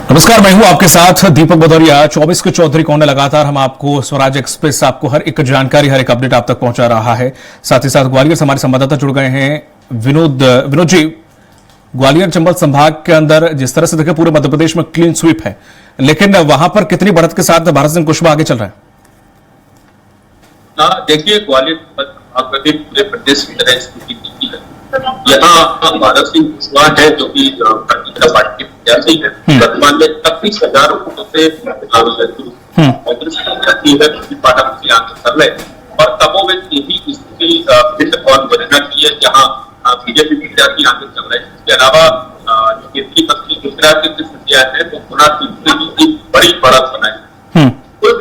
नमस्कार, मैं हूं आपके साथ दीपक भदौरिया। 24 के चौधरी कोने लगातार हम आपको स्वराज एक्सप्रेस आपको हर एक जानकारी, हर एक अपडेट आप तक पहुंचा रहा है। साथ ही साथ ग्वालियर से हमारे संवाददाता जुड़ गए हैं विनोद जी। ग्वालियर चंबल संभाग के अंदर जिस तरह से देखें पूरे मध्य प्रदेश में क्लीन स्वीप है, लेकिन वहां पर कितनी बढ़त के साथ भारत सिंह कुशवाहा आगे चल रहे हैं? देखिए, ग्वालियर पूरे प्रदेश की तरह स्थिति है। यहाँ भारत सिंह कुशवाहा है जो कि भारतीय जनता पार्टी के प्रत्याशी है। वर्तमान में 31,000 वोटों से कांग्रेस की प्रत्याशी है पाठक से आगे चल रहे, और तबों में यही स्थिति भिंड और मुरैना की है जहाँ बीजेपी प्रत्याशी आगे चल रहे हैं। इसके अलावा जो केंद्रीय मंत्री गुजरात की स्थितियां है तो गुना सीट से भी एक बड़ी बढ़त बनाई। कुल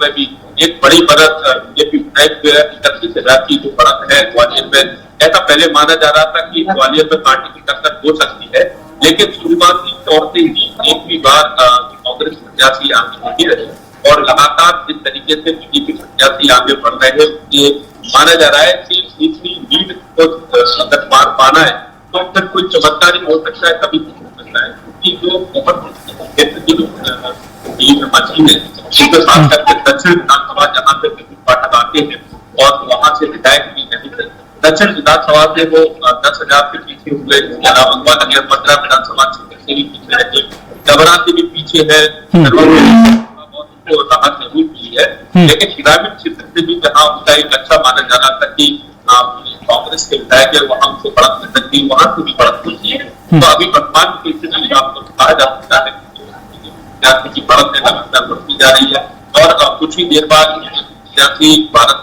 में भी एक बड़ी बढ़त बीजेपी विधायक 31,000 की जो बढ़त है ग्वालियर में। ऐसा पहले माना जा रहा था कि ग्वालियर में पार्टी की टक्कर हो सकती है, लेकिन शुरुआती तौर से ही एक भी बार कांग्रेस प्रत्याशी आगे नहीं रहे और लगातार जिस तरीके से बीजेपी प्रत्याशी आगे बढ़ रहे हैं, ये माना जा रहा है कि इतनी लीड को अगर मार पाना है तो फिर कोई चमत्कार ही हो सकता है, कभी कुछ हो सकता है। क्योंकि जो क्षेत्र की मछली है उसके साथ करके दक्षिण विधानसभा जहाँ से पाठक आते हैं और वहां से विधायक भी नहीं थे। दक्षिण विधानसभा से वो 10,000 के पीछे हुए। इसके अलावा ग्वालियर 15 विधानसभा क्षेत्र से भी पीछे रहे, डबरा से भी पीछे है, राहत जरूर मिली है। लेकिन ग्रामीण क्षेत्र से भी जहाँ उनका एक अच्छा माना जा रहा था कि कांग्रेस के विधायक है वहां उनको बढ़त मिल सकती है, वहां से भी बढ़त मिलती है। तो अभी वर्तमान की स्थिति आपको कहा जा सकता है की बढ़त लगातार बढ़ती जा रही है और कुछ ही देर बाद सियासी भारत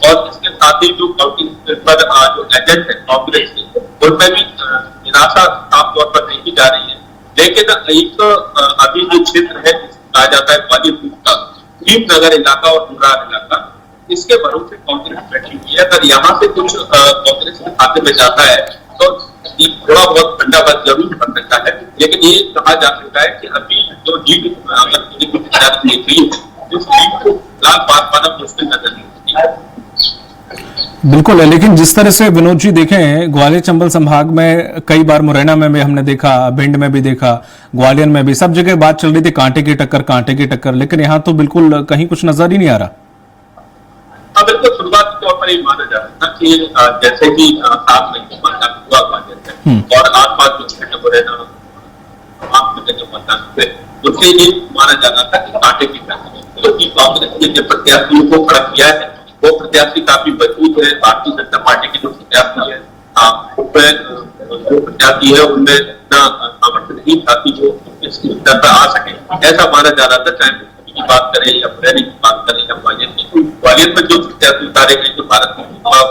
और इसके साथ ही जो काउंटिंग पर जो एजेंट है कांग्रेस के उनमें भी निराशा साफ तौर पर देखी जा रही है। लेकिन एक अभी जो क्षेत्र है कहा जाता है ग्वालियर का भीमनगर इलाका और मुरार इलाका, इसके भरोसे कांग्रेस बैठी हुई है। अगर यहाँ से कुछ कांग्रेस के खाते में जाता है तो थोड़ा बहुत ठंडापन जरूर बन सकता है, लेकिन ये कहा जा सकता है कि अभी जो लीड उस लीड को लाभ पाना मुश्किल नजर नहीं है। बिल्कुल है, लेकिन जिस तरह से विनोद जी देखें ग्वालियर चंबल संभाग में कई बार मुरैना में भी हमने देखा, भिंड में भी देखा, ग्वालियर में भी, सब जगह बात चल रही थी कांटे की टक्कर, लेकिन यहाँ तो बिल्कुल कहीं कुछ नजर ही नहीं आ रहा। बिल्कुल शुरुआती तौर पर ये माना जा रहा था कि जैसे कि 7 मई को मतदान हुआ ग्वालियर और आसपास जो क्षेत्र मुरैना जो मतदान हुए उससे ये माना जा रहा था कि कांटे की टक्कर, क्योंकि कांग्रेस ने जो प्रत्याशियों को खड़ा किया है वो प्रत्याशी काफी मजबूत है। भारतीय जनता पार्टी की जो प्रत्याशी है जो प्रत्याशी है उनमें इतना सामर्थ्य नहीं था कि जो इसकी उत्तर पर आ सके, ऐसा माना जा रहा था। चाहे की बात करें या मुरैना की बात करें या ग्वालियर की, ग्वालियर में जो प्रत्याशी उतारे गए जो भारत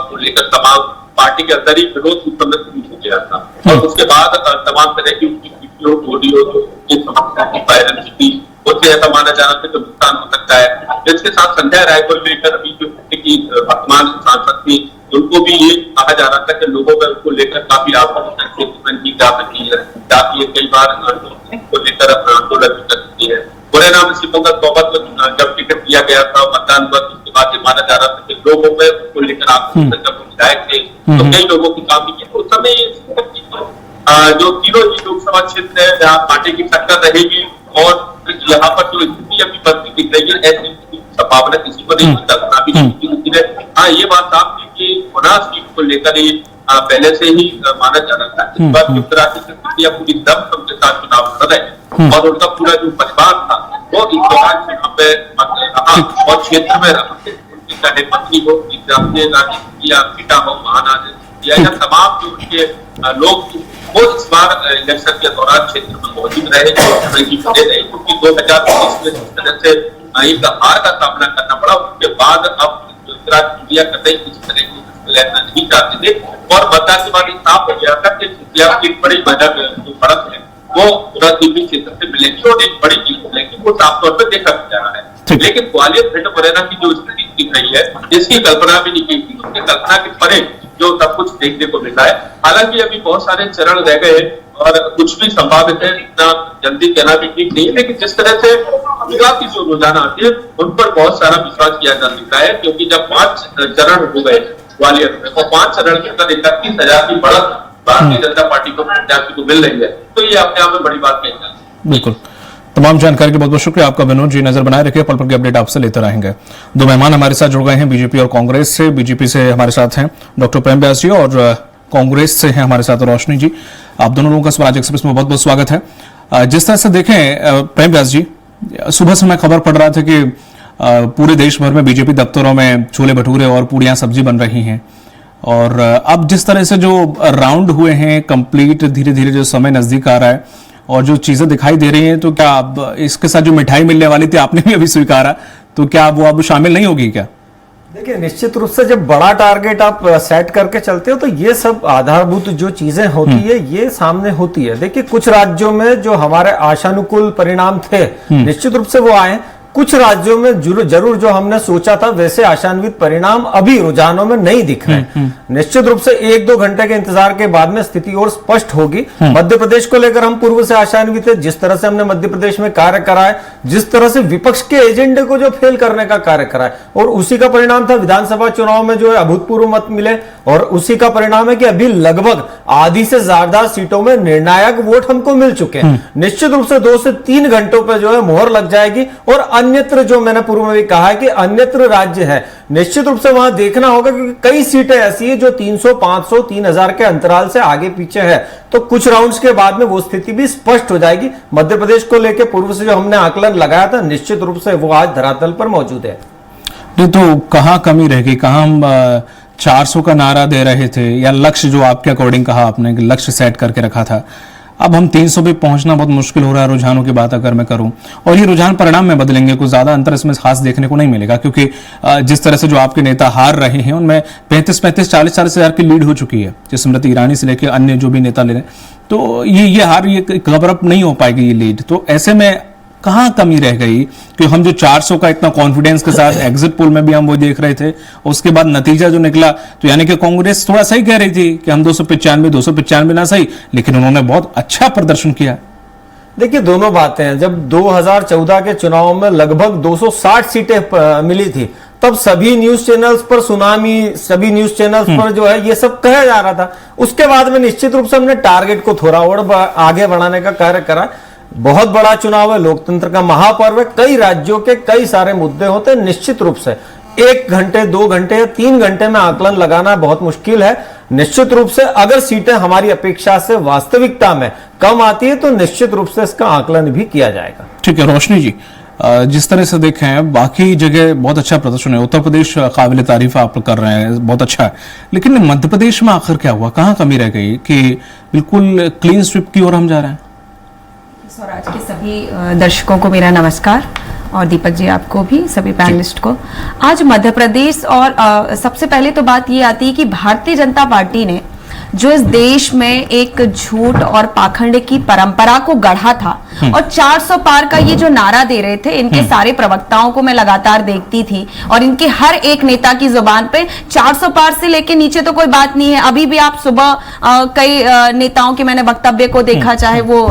को लेकर तमाम पार्टी के अंदर ही विरोध उत्पन्न हो गया था और उसके बाद तमाम तरह की रणनीति उससे ऐसा माना जा रहा था कि नुकसान हो सकता है। इसके साथ संजय राय को लेकर अभी जो वर्तमान सांसद थी उनको भी ये कहा जा रहा था कि लोगों में उसको लेकर काफी आंदोलन की जा सकती है, कई बार को लेकर आंदोलन भी कर सकती है। मुरैना में सिकंदर तोमर को जब टिकट दिया गया था मतदान हुआ उसके बाद ये माना जा रहा था कि लोगों में उसको लेकर आंदोलन जब विधायक थे तो कई लोगों की काफी की उस समय जो तीनों ही लोकसभा क्षेत्र है जहाँ पार्टी की टक्कर रहेगी और यहाँ पर जो स्थिति अभी बनती दिख रही है ऐसी संभावना किसी को नहीं मिलता। हाँ, ये बात साफ थी कि गुना सीट को लेकर ही पहले से ही माना जा रहा था। इस बार उत्तराखंड से पूरी दम के साथ चुनाव लड़ रहे और उनका पूरा जो परिवार था वो इस दौरान चुनाव पे रहा और क्षेत्र में रहा। चाहे पत्नी हो, या पिता हो, महाराज या तमाम जो उनके लोग वो इस बार इलेक्शन के दौरान क्षेत्र में मौजूद रहे क्योंकि 2019 में जिस तरह से एक हार का सामना करना पड़ा उसके बाद अब इंडिया कतई इस तरह की लेना नहीं चाहते थे और मतदान के बाद साफ हो गया था कि एक बड़ी वजह जो बढ़त है वो पूरा दिल्ली क्षेत्र से मिलेगी और एक बड़ी जीत मिलेगी, वो साफ तौर पर देखा जा रहा है। लेकिन ग्वालियर भिंड मुरैना की जो स्थिति दिख रही है इसकी कल्पना भी नहीं की थी, उसकी कल्पना के परे जो सब कुछ देखने को मिल रहा है। हालांकि अभी बहुत सारे चरण रह गए और कुछ भी संभावित है, इतना जल्दी कहना भी ठीक नहीं है, लेकिन जिस तरह से गुजरात की जो रोजाना आती है उन पर बहुत सारा विश्वास किया जा सकता है क्योंकि जब 5 चरण हो गए ग्वालियर में और 5 चरण के अंदर 31,000 की बढ़त भारतीय जनता पार्टी को प्रत्याशी को मिल रही है, तो ये अपने आप में बड़ी बात कही जाती है। बिल्कुल, तमाम जानकारी के बहुत बहुत शुक्रिया आपका विनोद जी। नजर बनाए रखिए, पल पल की अपडेट आपसे लेते रहेंगे। दो मेहमान हमारे साथ जुड़ गए हैं बीजेपी और कांग्रेस से। बीजेपी से हमारे साथ हैं डॉक्टर प्रेम व्यास जी और कांग्रेस से हैं हमारे साथ रोशनी जी। आप दोनों लोगों का स्वराज एक्सप्रेस में बहुत बहुत स्वागत है। जिस तरह से देखें प्रेम व्यास जी, सुबह से मैं खबर पढ़ रहा था कि पूरे देश भर में बीजेपी दफ्तरों में छोले भटूरे और पूड़ियां सब्जी बन रही हैं, और अब जिस तरह से जो राउंड हुए हैं कंप्लीट, धीरे धीरे जो समय नजदीक आ रहा है और जो चीजें दिखाई दे रही हैं, तो क्या अब इसके साथ जो मिठाई मिलने वाली थी आपने भी अभी स्वीकारा, तो क्या वो अब शामिल नहीं होगी क्या? देखिए, निश्चित रूप से जब बड़ा टारगेट आप सेट करके चलते हो तो ये सब आधारभूत जो चीजें होती है ये सामने होती है। देखिए, कुछ राज्यों में जो हमारे आशानुकूल परिणाम थे निश्चित रूप से वो आए। कुछ राज्यों में जरूर जो हमने सोचा था वैसे आशान्वित परिणाम अभी रुझानों में नहीं दिख रहे। निश्चित रूप से 1-2 घंटे के इंतजार के बाद में स्थिति और स्पष्ट होगी। मध्य प्रदेश को लेकर हम पूर्व से आशान्वित है, जिस तरह से हमने मध्य प्रदेश में कार्य करा है, जिस तरह से विपक्ष के एजेंडे को जो फेल करने का कार्य करा है, और उसी का परिणाम था विधानसभा चुनाव में जो है अभूतपूर्व मत मिले, और उसी का परिणाम है कि अभी लगभग आधी से ज्यादा सीटों में निर्णायक वोट हमको मिल चुके हैं। निश्चित रूप से 2 से 3 घंटों पर जो है मोहर लग जाएगी, और अन्यत्र जो मैंने पूर्व में भी कहा है कि अन्यत्र राज्य है, निश्चित रूप से वहां देखना होगा, क्योंकि कई सीटें ऐसी है जो 300, 500, 3000 के अंतराल से आगे पीछे है। तो कुछ राउंड्स के बाद में वो स्थिति भी स्पष्ट हो जाएगी। मध्य प्रदेश को लेकर पूर्व से जो हमने आकलन लगाया था, निश्चित रूप से वो आज धरातल पर मौजूद है। तो कहां कमी रह गई? कहां हम 400 का नारा दे रहे थे, या लक्ष्य जो आपके अकॉर्डिंग कहा आपने कि लक्ष्य सेट करके रखा था, अब हम 300 पे पहुंचना बहुत मुश्किल हो रहा है। रुझानों की बात अगर मैं करूं, और ये रुझान परिणाम में बदलेंगे, कुछ ज्यादा अंतर इसमें खास देखने को नहीं मिलेगा, क्योंकि जिस तरह से जो आपके नेता हार रहे हैं उनमें 35-35, 40-40 हजार की लीड हो चुकी है, जैसे स्मृति ईरानी से लेकर अन्य जो भी नेता ले रहे हैं, तो ये हार, ये कवर अप नहीं हो पाएगी ये लीड। तो ऐसे में कहां कमी रह गई कि हम जो 400 का इतना कॉन्फिडेंस के साथ एग्जिट पोल में भी हम वो देख रहे थे, उसके बाद नतीजा जो निकला, तो यानी कि कांग्रेस थोड़ा सही कह रही थी कि हम 295 ना सही, लेकिन उन्होंने बहुत अच्छा प्रदर्शन किया। देखिए, दोनों बातें हैं। जब 2014 के चुनाव में लगभग 260 सीटें मिली थी, तब सभी न्यूज चैनल्स पर सुनामी, सभी न्यूज चैनल्स पर जो है ये सब कहा जा रहा था। उसके बाद में निश्चित रूप से हमने टारगेट को थोड़ा और आगे बढ़ाने का कार्य करा। बहुत बड़ा चुनाव है, लोकतंत्र का महापर्व है, कई राज्यों के कई सारे मुद्दे होते हैं। निश्चित रूप से 1 घंटे, 2 घंटे या 3 घंटे में आकलन लगाना बहुत मुश्किल है। निश्चित रूप से अगर सीटें हमारी अपेक्षा से वास्तविकता में कम आती है तो निश्चित रूप से इसका आकलन भी किया जाएगा। ठीक है रोशनी जी, जिस तरह से देखें बाकी जगह बहुत अच्छा प्रदर्शन है, उत्तर प्रदेश काबिल तारीफ आप कर रहे हैं, बहुत अच्छा है, लेकिन मध्य प्रदेश में आखिर क्या हुआ? कहां कमी रह गई कि बिल्कुल क्लीन स्वीप की ओर हम जा रहे हैं? स्वराज के सभी दर्शकों को मेरा नमस्कार, और दीपक जी आपको भी, सभी पैनलिस्ट को। आज मध्य प्रदेश, और सबसे पहले तो बात ये आती है कि भारतीय जनता पार्टी ने जो इस देश में एक झूठ और पाखंड की परंपरा को गढ़ा था, और 400 पार का ये जो नारा दे रहे थे, इनके सारे प्रवक्ताओं को मैं लगातार देखती थी, और इनके हर एक नेता की जुबान पे 400 पार से लेके नीचे तो कोई बात नहीं है। अभी भी आप सुबह कई नेताओं के मैंने वक्तव्य को देखा, चाहे वो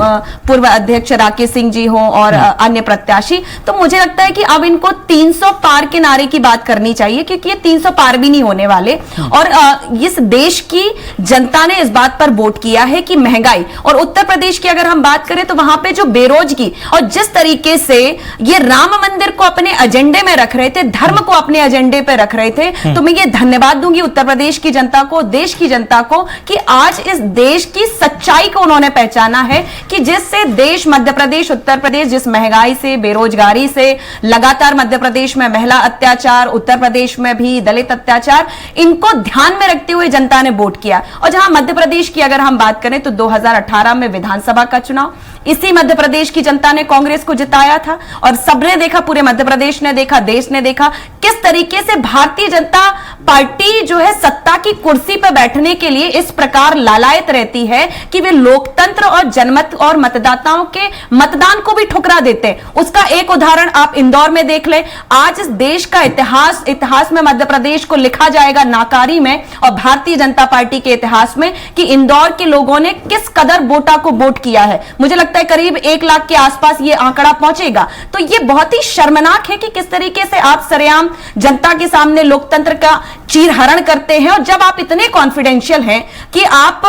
पूर्व अध्यक्ष राकेश सिंह जी हो और अन्य प्रत्याशी, तो मुझे लगता है कि अब इनको 300 पार के नारे की बात करनी चाहिए, क्योंकि ये 300 पार भी नहीं होने वाले। और इस देश की जनता ने इस बात पर वोट किया है कि महंगाई, और उत्तर प्रदेश की अगर हम बात करें तो वहां पे जो बेरोजगी, और जिस तरीके से ये राम मंदिर को अपने एजेंडे में रख रहे थे, धर्म को अपने एजेंडे पे रख रहे थे, तो मैं ये धन्यवाद दूंगी उत्तर प्रदेश की जनता को, देश की जनता को, कि आज इस देश की सच्चाई को उन्होंने पहचाना है, कि जिससे देश, मध्य प्रदेश, उत्तर प्रदेश, जिस महंगाई से, बेरोजगारी से, लगातार मध्य प्रदेश में महिला अत्याचार, उत्तर प्रदेश में भी दलित अत्याचार, इनको ध्यान में रखते हुए जनता ने वोट किया। और जहां मध्य प्रदेश की अगर हम बात करें तो 2018 में विधानसभा का चुनाव, इसी मध्य प्रदेश की जनता ने कांग्रेस को जिताया था, और सबने देखा, पूरे मध्य प्रदेश ने देखा, देश ने देखा किस तरीके से भारतीय जनता पार्टी जो है सत्ता की कुर्सी पर बैठने के लिए इस प्रकार लालायत रहती है कि वे लोकतंत्र और जनमत और मतदाताओं के मतदान को भी ठुकरा देते हैं। उसका एक उदाहरण आप इंदौर में देख ले। आज इस देश का इतिहास में मध्य प्रदेश को लिखा जाएगा नाकारी में, और भारतीय जनता पार्टी के इतिहास में, कि इंदौर के लोगों ने किस कदर वोटा को वोट किया है। मुझे लगता लगता है करीब 1 लाख के आसपास ये आंकड़ा पहुंचेगा। तो ये बहुत ही शर्मनाक है कि किस तरीके से आप सरेआम जनता के सामने लोकतंत्र का चीरहरण करते हैं। और जब आप इतने कॉन्फिडेंशियल हैं कि आप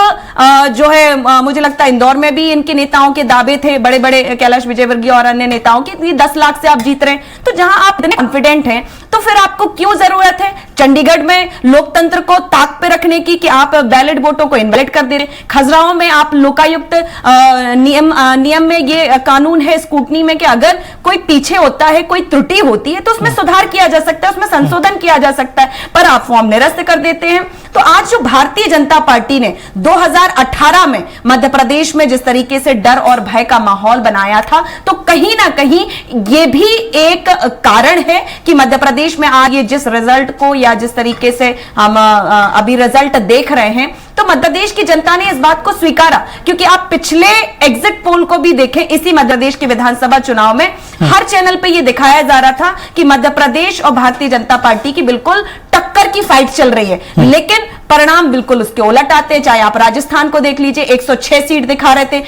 जो है मुझे लगता है इंदौर में भी इनके नेताओं के दावे थे, बड़े बड़े कैलाश विजयवर्गीय और अन्य नेताओं के, 10 लाख से आप जीत रहे हैं, तो जहां आप इतने कॉन्फिडेंट हैं तो फिर आपको क्यों जरूरत है चंडीगढ़ में लोकतंत्र को ताक पे रखने की कि आप बैलेट वोटों को इनवैलिड कर दे रहे। खजुराहो में आप लोकायुक्त नियम में ये कानून है स्कूटनी में कि अगर कोई पीछे होता है, कोई त्रुटि होती है तो उसमें सुधार किया जा सकता है, उसमें संशोधन किया जा सकता है, पर आप फॉर्म निरस्त कर देते हैं। तो आज जो भारतीय जनता पार्टी ने 2018 में मध्य प्रदेश में जिस तरीके से डर और भय का माहौल बनाया था, तो कहीं ना कहीं ये भी एक कारण है कि मध्य प्रदेश में आज ये जिस रिजल्ट को या जिस तरीके से हम अभी रिजल्ट देख रहे हैं, तो मध्य प्रदेश की जनता ने इस बात को स्वीकारा। क्योंकि आप पिछले एग्जिट पोल को भी देखें, इसी मध्य प्रदेश के विधानसभा चुनाव में हर चैनल पे ये दिखाया जा रहा था कि मध्य प्रदेश और भारतीय जनता पार्टी की बिल्कुल टक्कर की फाइट चल रही है, लेकिन परिणाम बिल्कुल उसके उलट आते हैं। चाहे आप राजस्थान को देख लीजिए, 106 सीट दिखा रहे थे,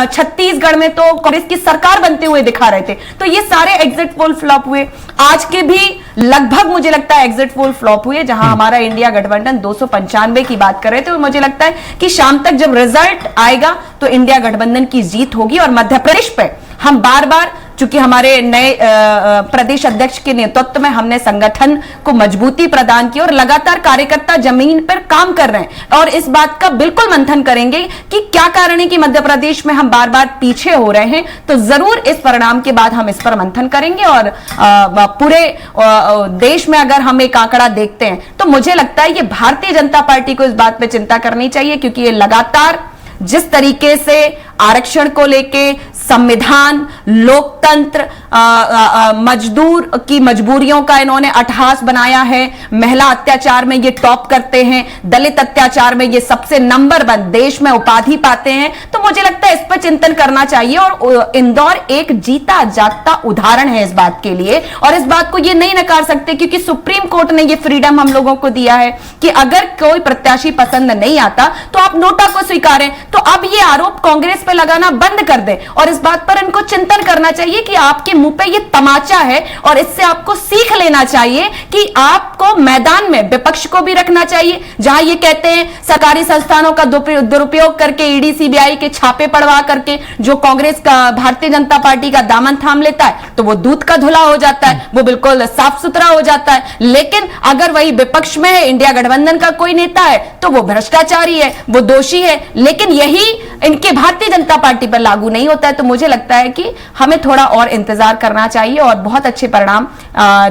छत्तीसगढ़ में तो कांग्रेस की सरकार बनते हुए दिखा रहे थे। तो ये सारे एग्जिट पोल फ्लॉप हुए। आज के भी लगभग मुझे लगता है एग्जिट पोल फ्लॉप हुए, जहां हमारा इंडिया गठबंधन 295 की बात कर रहे थे, और मुझे लगता है कि शाम तक जब रिजल्ट आएगा तो इंडिया गठबंधन की जीत होगी। और मध्य प्रदेश पे हम बार बार, चूंकि हमारे नए प्रदेश अध्यक्ष के नेतृत्व में हमने संगठन को मजबूती प्रदान की और लगातार कार्यकर्ता जमीन पर काम कर रहे हैं, और इस बात का बिल्कुल मंथन करेंगे कि क्या कारण है कि मध्य प्रदेश में हम बार बार पीछे हो रहे हैं। तो जरूर इस परिणाम के बाद हम इस पर मंथन करेंगे। और पूरे देश में अगर हम एक आंकड़ा देखते हैं तो मुझे लगता है ये भारतीय जनता पार्टी को इस बात पर चिंता करनी चाहिए, क्योंकि ये लगातार जिस तरीके से आरक्षण को लेके, संविधान, लोकतंत्र, मजदूर की मजबूरियों का इन्होंने अट्टहास बनाया है, महिला अत्याचार में ये टॉप करते हैं, दलित अत्याचार में ये सबसे नंबर 1 देश में उपाधि पाते हैं। तो मुझे लगता है इस पर चिंतन करना चाहिए। और इंदौर एक जीता जागता उदाहरण है इस बात के लिए, और इस बात को ये नहीं नकार सकते, क्योंकि सुप्रीम कोर्ट ने ये फ्रीडम हम लोगों को दिया है कि अगर कोई प्रत्याशी पसंद नहीं आता तो आप नोटा को स्वीकारें। तो अब ये आरोप कांग्रेस पे लगाना बंद कर दे, और इस बात पर इनको चिंतन करना चाहिए कि आपके मुंह पे ये तमाचा है, और इससे आपको सीख लेना चाहिए कि आपको मैदान में विपक्ष को भी रखना चाहिए। जहां ये कहते हैं सरकारी संस्थानों का दुरुपयोग करके, ईडी सीबीआई के छापे पड़वा करके जो कांग्रेस का, भारतीय जनता पार्टी का दामन थाम लेता है, तो वो दूध का धुला हो जाता है, वो बिल्कुल साफ सुथरा हो जाता है। लेकिन अगर वही विपक्ष में है, इंडिया गठबंधन का कोई नेता है, तो वो भ्रष्टाचारी है, वो दोषी है। लेकिन यही इनके भारतीय जनता पार्टी पर लागू नहीं होता है। तो मुझे लगता है कि हमें थोड़ा और इंतजार करना चाहिए, और बहुत अच्छे परिणाम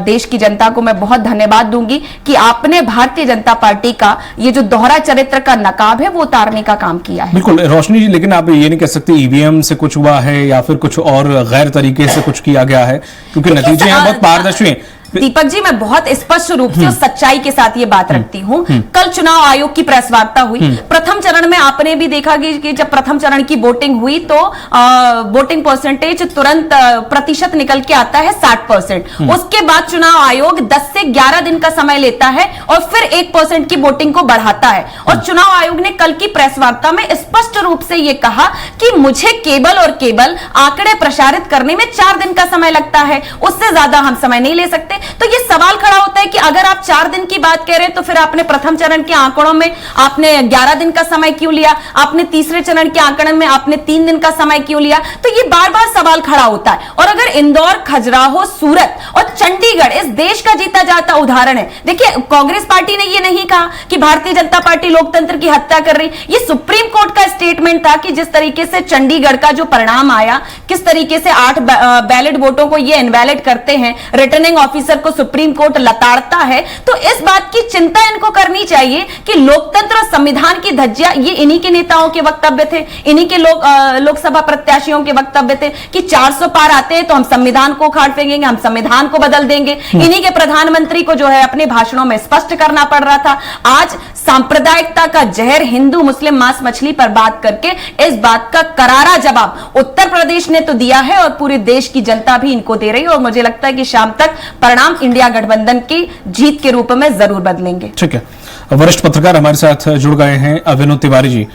देश की जनता को मैं बहुत धन्यवाद दूंगी कि आपने भारतीय जनता पार्टी का ये जो दोहरा चरित्र का नकाब है वो उतारने का काम किया है। बिल्कुल रोशनी जी, लेकिन आप ये नहीं कह सकते ईवीएम से कुछ हुआ है या फिर कुछ और गैर तरीके से कुछ किया गया है, क्योंकि नतीजे यहाँ बहुत पारदर्शी हैं। दीपक जी, मैं बहुत स्पष्ट रूप से और सच्चाई के साथ ये बात रखती हूं। कल चुनाव आयोग की प्रेस वार्ता हुई। प्रथम चरण में आपने भी देखा कि जब प्रथम चरण की वोटिंग हुई तो वोटिंग परसेंटेज तुरंत प्रतिशत निकल के आता है 60%। उसके बाद चुनाव आयोग 10 से 11 दिन का समय लेता है और फिर 1% की वोटिंग को बढ़ाता है। और चुनाव आयोग ने कल की प्रेस वार्ता में स्पष्ट रूप से यह कहा कि मुझे केवल और केवल आंकड़े प्रसारित करने में 4 दिन का समय लगता है, उससे ज्यादा हम समय नहीं ले सकते। तो ये सवाल खड़ा होता है कि अगर आप 4 दिन की बात कह रहे हैं तो फिर आपने प्रथम चरण के आंकड़ों में आपने 11 दिन का समय क्यों लिया, आपने तीसरे चरण के आंकड़न में आपने 3 दिन का समय क्यों लिया। तो ये बार बार सवाल खड़ा होता है। और अगर इंदौर, खजुराहो, सूरत और चंडीगढ़ इस देश का जीता जाता उदाहरण है। देखिए, कांग्रेस पार्टी ने ये नहीं कहा कि भारतीय जनता पार्टी लोकतंत्र की हत्या कर रही, ये सुप्रीम कोर्ट का स्टेटमेंट था कि जिस तरीके से चंडीगढ़ का जो परिणाम आया, किस तरीके से 8 बैलेट वोटों को ये इनवैलिड करते हैं, रिटर्निंग ऑफिसर को सुप्रीम कोर्ट लताड़ता है। तो इस बात की चिंता इनको करनी चाहिए कि लोकतंत्र और संविधान की धज्जियां, ये इन्हीं के नेताओं के वक्तव्य थे, इन्हीं के लोकसभा प्रत्याशियों के वक्तव्य थे कि 400 पार आते हैं तो हम संविधान को उखाड़ फेंकेंगे, हम संविधान को बदल देंगे। इन्हीं के प्रधानमंत्री को जो है अपने भाषणों में स्पष्ट करना पड़ रहा था। आज सांप्रदायिकता का जहर हिंदू मुस्लिम मांस मछली पर बात करके इस बात का करारा जवाब उत्तर प्रदेश ने तो दिया है और पूरे देश की जनता भी इनको दे रही है। और मुझे लगता है कि शाम तक परिणाम इंडिया गठबंधन की जीत के रूप में जरूर बदलेंगे। ठीक है। वरिष्ठ पत्रकार हमारे साथ जुड़ गए हैं विनोद तिवारी जी।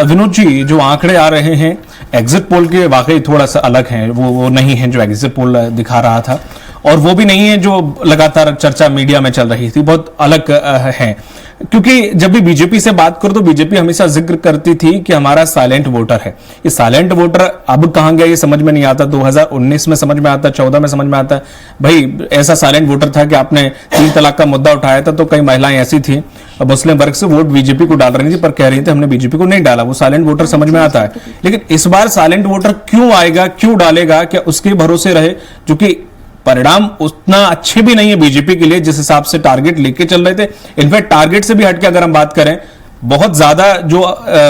विनोद जी, जो आंकड़े आ रहे हैं एग्जिट पोल के वाकई थोड़ा सा अलग हैं, वो नहीं है जो एग्जिट पोल दिखा रहा था, और वो भी नहीं है जो लगातार चर्चा मीडिया में चल रही थी, बहुत अलग है। क्योंकि जब भी बीजेपी से बात करो तो बीजेपी हमेशा जिक्र करती थी कि हमारा साइलेंट वोटर है। ये साइलेंट वोटर अब कहां गया ये समझ में नहीं आता। 2019 में समझ में आता, 14 में समझ में आता। भाई ऐसा साइलेंट वोटर था कि आपने 3 तलाक का मुद्दा उठाया था तो कई महिलाएं ऐसी थी मुस्लिम वर्ग से वोट बीजेपी को डाल रही थी, पर कह रही थी हमने बीजेपी को नहीं डाला। वो साइलेंट वोटर समझ में आता है। लेकिन इस बार साइलेंट वोटर क्यों आएगा, क्यों डालेगा? क्या उसके भरोसे रहे? जो कि परिणाम उतना अच्छे भी नहीं है बीजेपी के लिए जिस हिसाब से टारगेट लेके चल रहे थे। इनफैक्ट टारगेट से भी हटके अगर हम बात करें, बहुत ज्यादा जो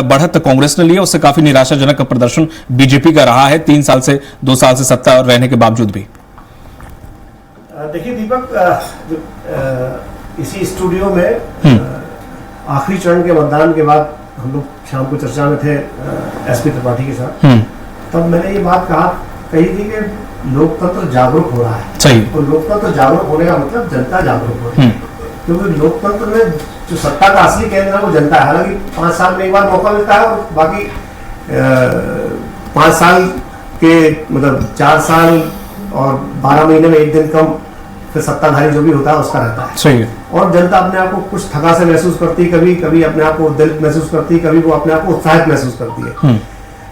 बढ़त कांग्रेस ने लिया उससे काफी निराशाजनक प्रदर्शन बीजेपी का रहा है 3 साल से 2 साल से सत्ता रहने के बावजूद भी। देखिए दीपक, इसी स्टूडियो में आखिरी चरण के मतदान के बाद हम लोग शाम को चर्चा में थे एसपी त्रिपाठी के साथ, तब मैंने ये बात कही थी कि लोकतंत्र जागरूक हो रहा है। सही। और लोकतंत्र जागरूक होने का मतलब जनता जागरूक हो रही है, क्योंकि लोकतंत्र में जो सत्ता का असली केंद्र है वो जनता है। हालांकि 5 साल में एक बार मौका मिलता है और बाकी 5 साल के मतलब 4 साल और 12 महीने में 1 दिन कम फिर सत्ताधारी जो भी होता है उसका रहता है। सही है। और जनता अपने आप को कुछ थका से महसूस करती है, कभी कभी अपने आप को दलित महसूस करती है, कभी वो अपने आप को उत्साहित महसूस करती है।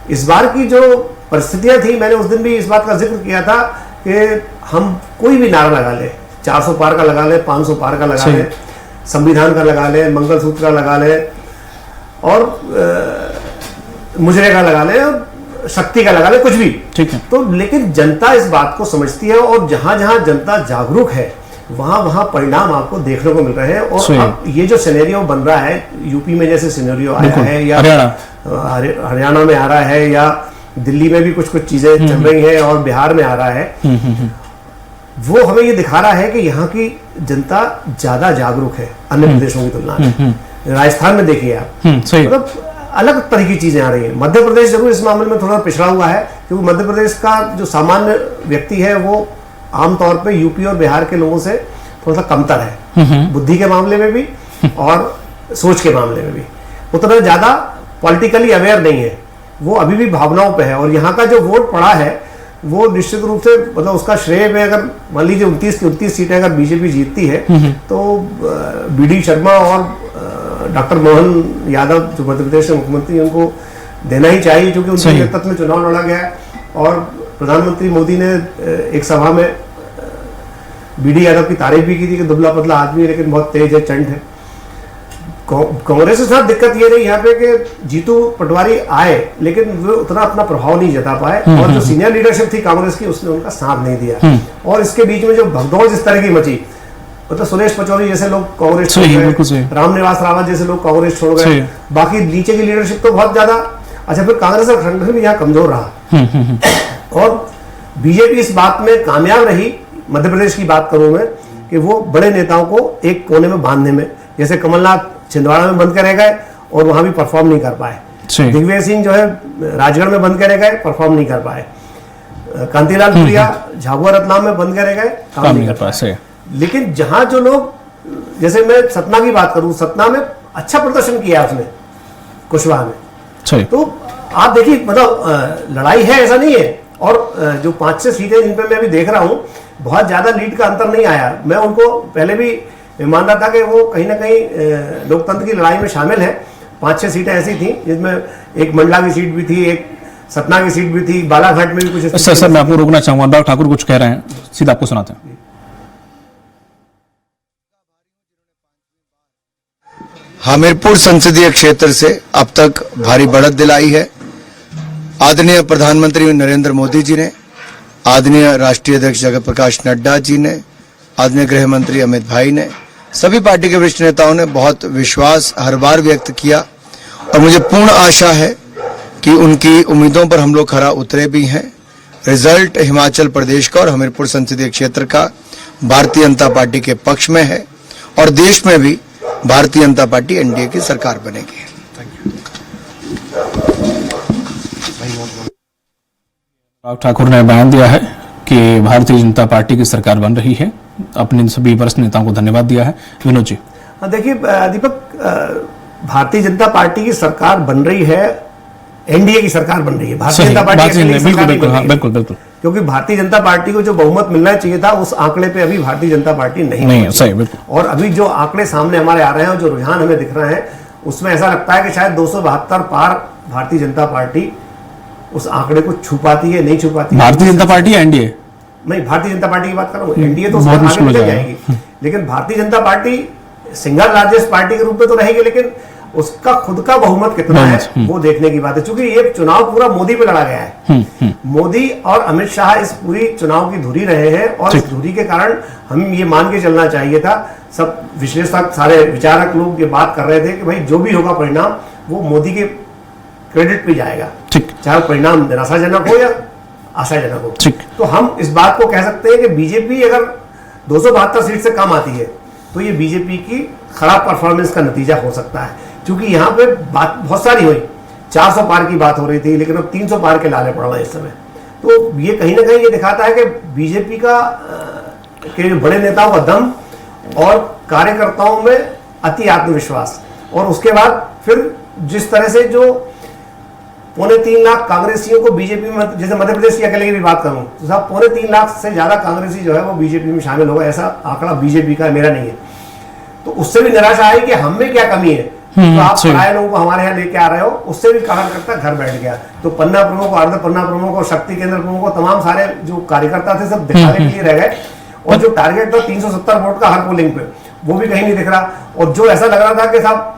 इस बार की जो परिस्थितियां थी, मैंने उस दिन भी इस बात का जिक्र किया था कि हम कोई भी नारा लगा ले, 400 पार का लगा ले, 500 पार का लगा ले, संविधान का लगा ले, मंगलसूत्र का लगा ले और मुजरे का लगा ले और शक्ति का लगा ले, कुछ भी ठीक है। तो लेकिन जनता इस बात को समझती है और जहां जहां जनता जागरूक है वहां वहां परिणाम आपको देखने को मिल रहे हैं। और अब ये जो सिनेरियो बन रहा है यूपी में, जैसे सिनेरियो आया है या हरियाणा में आ रहा है या दिल्ली में भी कुछ चीजें चल रही हैं और बिहार में आ रहा है, वो हमें ये दिखा रहा है कि यहाँ की जनता ज्यादा जागरूक है अन्य प्रदेशों की तुलना में। राजस्थान में देखिए आप, मतलब अलग तरह की चीजें आ रही हैं। मध्य प्रदेश जरूर इस मामले में थोड़ा पिछड़ा हुआ है, क्योंकि मध्य प्रदेश का जो सामान्य व्यक्ति है वो आमतौर पे यूपी और बिहार के लोगों से थोड़ा सा कमतर है, बुद्धि के मामले में भी और सोच के मामले में भी। उतना ज्यादा पॉलिटिकली अवेयर नहीं है, वो अभी भी भावनाओं पे है। और यहाँ का जो वोट पड़ा है वो निश्चित रूप से मतलब उसका श्रेय में, अगर मान लीजिए 29 की 29 सीटें अगर बीजेपी जीतती है तो बीडी शर्मा और डॉक्टर मोहन यादव जो मध्य प्रदेश के मुख्यमंत्री, उनको देना ही चाहिए, क्योंकि उनके नेतृत्व में चुनाव लड़ा गया है। और प्रधानमंत्री मोदी ने एक सभा में बीडी यादव की तारीफ भी की थी कि दुबला पतला आदमी है लेकिन बहुत तेज है, चंट है। कांग्रेस के साथ दिक्कत ये रही यहाँ पे कि जीतू पटवारी आए लेकिन वो उतना अपना प्रभाव नहीं जता पाए, और जो सीनियर लीडरशिप थी कांग्रेस की उसने उनका साथ नहीं दिया। और इसके बीच में जो भगदौड़ जिस तरह की मची, मतलब सुरेश पचौरी जैसे लोग कांग्रेस छोड़ गए, रामनिवास रावत जैसे लोग कांग्रेस छोड़ गए, बाकी नीचे की लीडरशिप तो बहुत ज्यादा। अच्छा, फिर कांग्रेस का संगठन भी यहाँ कमजोर रहा और बीजेपी इस बात में कामयाब रही, मध्य प्रदेश की बात करूं मैं, कि वो बड़े नेताओं को एक कोने में बांधने में, जैसे कमलनाथ छिंदवाड़ा में बंद करे गए और वहां भी परफॉर्म नहीं कर पाए, दिग्विजय सिंह जो है राजगढ़ में बंद करे गए, परफॉर्म नहीं कर पाए, कांतिलाल भूरिया झाबुआ रतलाम में बंद करे गए, काम नहीं कर पाए। लेकिन जहां जो लोग, जैसे मैं सतना की बात करूं, सतना में अच्छा प्रदर्शन किया उसने, कुशवाहा ने। तो आप देखिए, मतलब लड़ाई है ऐसा नहीं है। और जो 5-6 सीटें जिन पर मैं अभी देख रहा हूं, बहुत ज्यादा लीड का अंतर नहीं आया। मैं उनको पहले भी मान रहा था कि वो कहीं ना कहीं लोकतंत्र की लड़ाई में शामिल है। 5-6 सीटें ऐसी थी जिसमें एक मंडला की सीट भी थी, एक सतना की सीट भी थी, बालाघाट में भी कुछ। सर मैं आपको रोकना चाहूंगा, अनुराग ठाकुर कुछ कह रहे हैं, सीधा आपको सुनाते हैं। हमीरपुर संसदीय क्षेत्र से अब तक भारी बढ़त दिलाई है। आदरणीय प्रधानमंत्री नरेंद्र मोदी जी ने, आदरणीय राष्ट्रीय अध्यक्ष जगत प्रकाश नड्डा जी ने, आदरणीय गृह मंत्री अमित भाई ने, सभी पार्टी के वरिष्ठ नेताओं ने बहुत विश्वास हर बार व्यक्त किया और मुझे पूर्ण आशा है कि उनकी उम्मीदों पर हम लोग खरा उतरे भी हैं। रिजल्ट हिमाचल प्रदेश का और हमीरपुर संसदीय क्षेत्र का भारतीय जनता पार्टी के पक्ष में है और देश में भी भारतीय जनता पार्टी एनडीए की सरकार बनेगी। अनुराग ठाकुर ने बयान दिया है कि भारतीय जनता पार्टी की सरकार बन रही है, अपने सभी वरिष्ठ नेताओं को धन्यवाद दिया है। विनोद जी, हाँ, देखिए दीपक, भारतीय जनता पार्टी की सरकार बन रही है, एनडीए की सरकार बन रही है, भारतीय जनता पार्टी अकेले की सरकार नहीं बन रही है। बिल्कुल बिल्कुल, क्योंकि भारतीय जनता पार्टी को जो बहुमत मिलना चाहिए था उस आंकड़े पे अभी भारतीय जनता पार्टी नहीं है, सही, बिल्कुल। और अभी जो आंकड़े सामने हमारे आ रहे हैं और जो रुझान हमें दिख रहे हैं उसमें ऐसा लगता है कि शायद 272 पार भारतीय जनता पार्टी उस आंकड़े को छू पाती है, नहीं छू पाती है। भारतीय जनता पार्टी या एनडीए? मैं भारतीय जनता पार्टी की बात कर रहा हूँ, एनडीए तो बहुत मुश्किल हो आगे जाएगा। जाएगी, लेकिन Bharatiya Janata party single largest party के रूप में तो रहेगी, लेकिन उसका खुद का बहुमत कितना है वो देखने की बात है। क्योंकि ये चुनाव पूरा मोदी पे लड़ा गया है, मोदी और अमित शाह इस पूरी चुनाव की धुरी रहे हैं, और इस धुरी के कारण हम ये मान के चलना चाहिए था, सब विश्लेषक सारे विचारक लोग ये बात कर रहे थे कि भाई जो भी होगा परिणाम वो मोदी के क्रेडिट पे जाएगा, चाहे परिणाम निराशाजनक हो या आशाजनक हो। तो हम इस बात को कह सकते हैं कि बीजेपी अगर 272 सीट से कम आती है तो ये बीजेपी की खराब परफॉर्मेंस का नतीजा हो सकता है। क्योंकि यहाँ पे बात बहुत सारी हुई, 400 पार की बात हो रही थी, लेकिन अब 300 पार के लाले पड़ रहे हैं इस समय। तो ये कहीं ना कहीं ये दिखाता है कि बीजेपी का के बड़े नेताओं का दम और कार्यकर्ताओं में अति आत्मविश्वास, और उसके बाद फिर जिस तरह से जो 3.25 लाख कांग्रेसियों को बीजेपी में, जैसे मध्य प्रदेश की अकेले की भी बात करूं तो साहब 3.25 लाख से ज्यादा कांग्रेसी जो है वो बीजेपी में शामिल होगा, ऐसा आंकड़ा बीजेपी का, मेरा नहीं है। तो उससे भी निराशा आई कि हम में क्या कमी है, तो आप पराये लोगों को हमारे यहाँ लेके आ रहे हो, उससे भी कार्यकर्ता घर बैठ गया। तो पन्ना प्रमुख, अर्ध पन्ना प्रमुख और शक्ति केंद्र प्रमुख, तमाम सारे जो कार्यकर्ता थे सब दिखाने के लिए रह गए, और जो टारगेट था 370 वोट का हर पोलिंग पे वो भी कहीं नहीं दिख रहा। और जो ऐसा लग रहा था कि साहब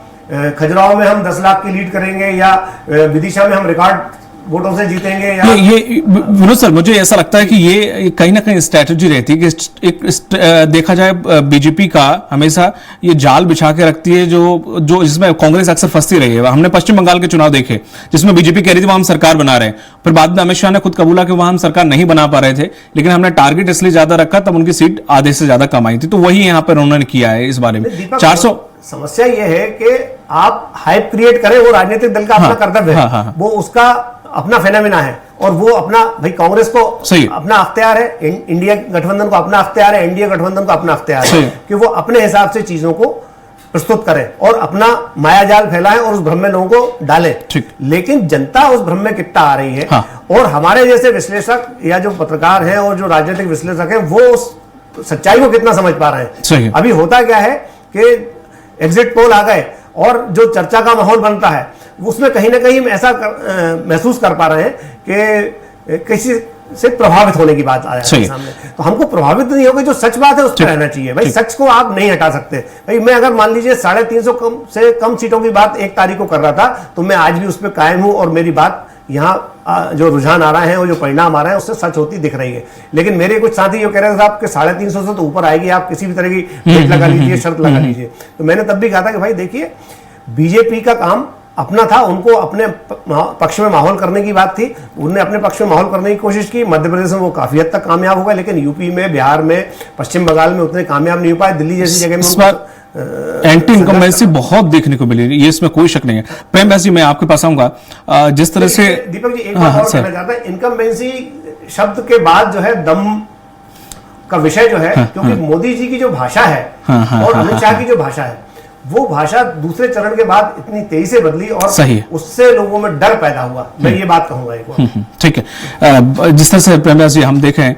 खजुराहो में हम 10 लाख की लीड करेंगे या विदिशा में हम रिकॉर्ड वोटों से जीतेंगे, या ये विनोद सर, मुझे ऐसा लगता है कि ये कहीं ना कहीं स्ट्रैटेजी रहती है कि देखा जाए बीजेपी का हमेशा ये जाल बिछा के रखती है जो जिसमें कांग्रेस अक्सर फंसती रही है। हमने पश्चिम बंगाल के चुनाव देखे जिसमें बीजेपी कह रही थी वहां हम सरकार बना रहे हैं, फिर बाद में अमित शाह ने खुद कबूला कि वहां हम सरकार नहीं बना पा रहे थे, लेकिन हमने टारगेट इसलिए ज्यादा रखा तब उनकी सीट आधे से ज्यादा कम आई थी। तो वही यहाँ पर उन्होंने किया है इस बारे में। 400 समस्या ये है कि आप हाइप क्रिएट करें, वो राजनीतिक दल का अपना कर्तव्य है, वो उसका अपना फेनोमेना है, और वो अपना, भाई कांग्रेस को अपना अख्तियार है, इंडिया गठबंधन को अपना अख्तियार है, एनडीए गठबंधन को अपना अख्तियार है कि वो अपने हिसाब से चीजों को प्रस्तुत करें और अपना मायाजाल फैलाएं और उस भ्रम में लोगों को डालें। लेकिन जनता उस भ्रम में कितना आ रही है, और हमारे जैसे विश्लेषक या जो पत्रकार हैं और जो राजनीतिक विश्लेषक हैं वो उस सच्चाई को कितना समझ पा रहे हैं। अभी होता क्या है कि एग्जिट पोल आ गए और जो चर्चा का माहौल बनता है उसमें कहीं ना कहीं ऐसा महसूस कर पा रहे हैं कि किसी से प्रभावित होने की बात आ जाती है सामने। तो हमको प्रभावित नहीं होगा, जो सच बात है उस पर रहना चाहिए भाई, सच को आप नहीं हटा सकते। भाई मैं अगर मान लीजिए 350 से कम सीटों की बात 1 तारीख को कर रहा था तो मैं आज भी उस पर कायम हूं, और मेरी बात यहाँ जो रुझान आ रहा है और जो परिणाम आ रहे हैं उससे सच होती दिख रही है। लेकिन मेरे कुछ साथी जो कह रहे थे साहब कि 350 से तो ऊपर आएगी, आप किसी भी तरह की डेट लगा लीजिए, शर्त लगा लीजिए। तो मैंने तब भी कहा था कि भाई देखिए, बीजेपी का काम अपना था, उनको अपने पक्ष में माहौल करने की बात थी, उन्होंने अपने पक्ष में माहौल करने की कोशिश की। मध्य प्रदेश में वो काफी हद तक कामयाब हो गए, लेकिन यूपी में, बिहार में, पश्चिम बंगाल में उतने कामयाब नहीं हो पाए। दिल्ली जैसी जगह में एंटी इनकम्बेंसी बहुत देखने को मिली, ये इसमें कोई शक नहीं है। प्रेम जी, मैं आपके पास आऊंगा। जिस तरह से दीपक जी एक बात और कहना चाहता है, इनकम्बेंसी शब्द के बाद जो है दम का विषय जो है, क्योंकि मोदी जी की जो भाषा है और अमित शाह की जो भाषा है, वो भाषा दूसरे चरण के बाद इतनी तेजी से बदली और उससे लोगों में डर पैदा हुआ। मैं ये बात कहूंगा एक बार। ठीक है, जिस तरह से प्रेमदास जी हम देखें,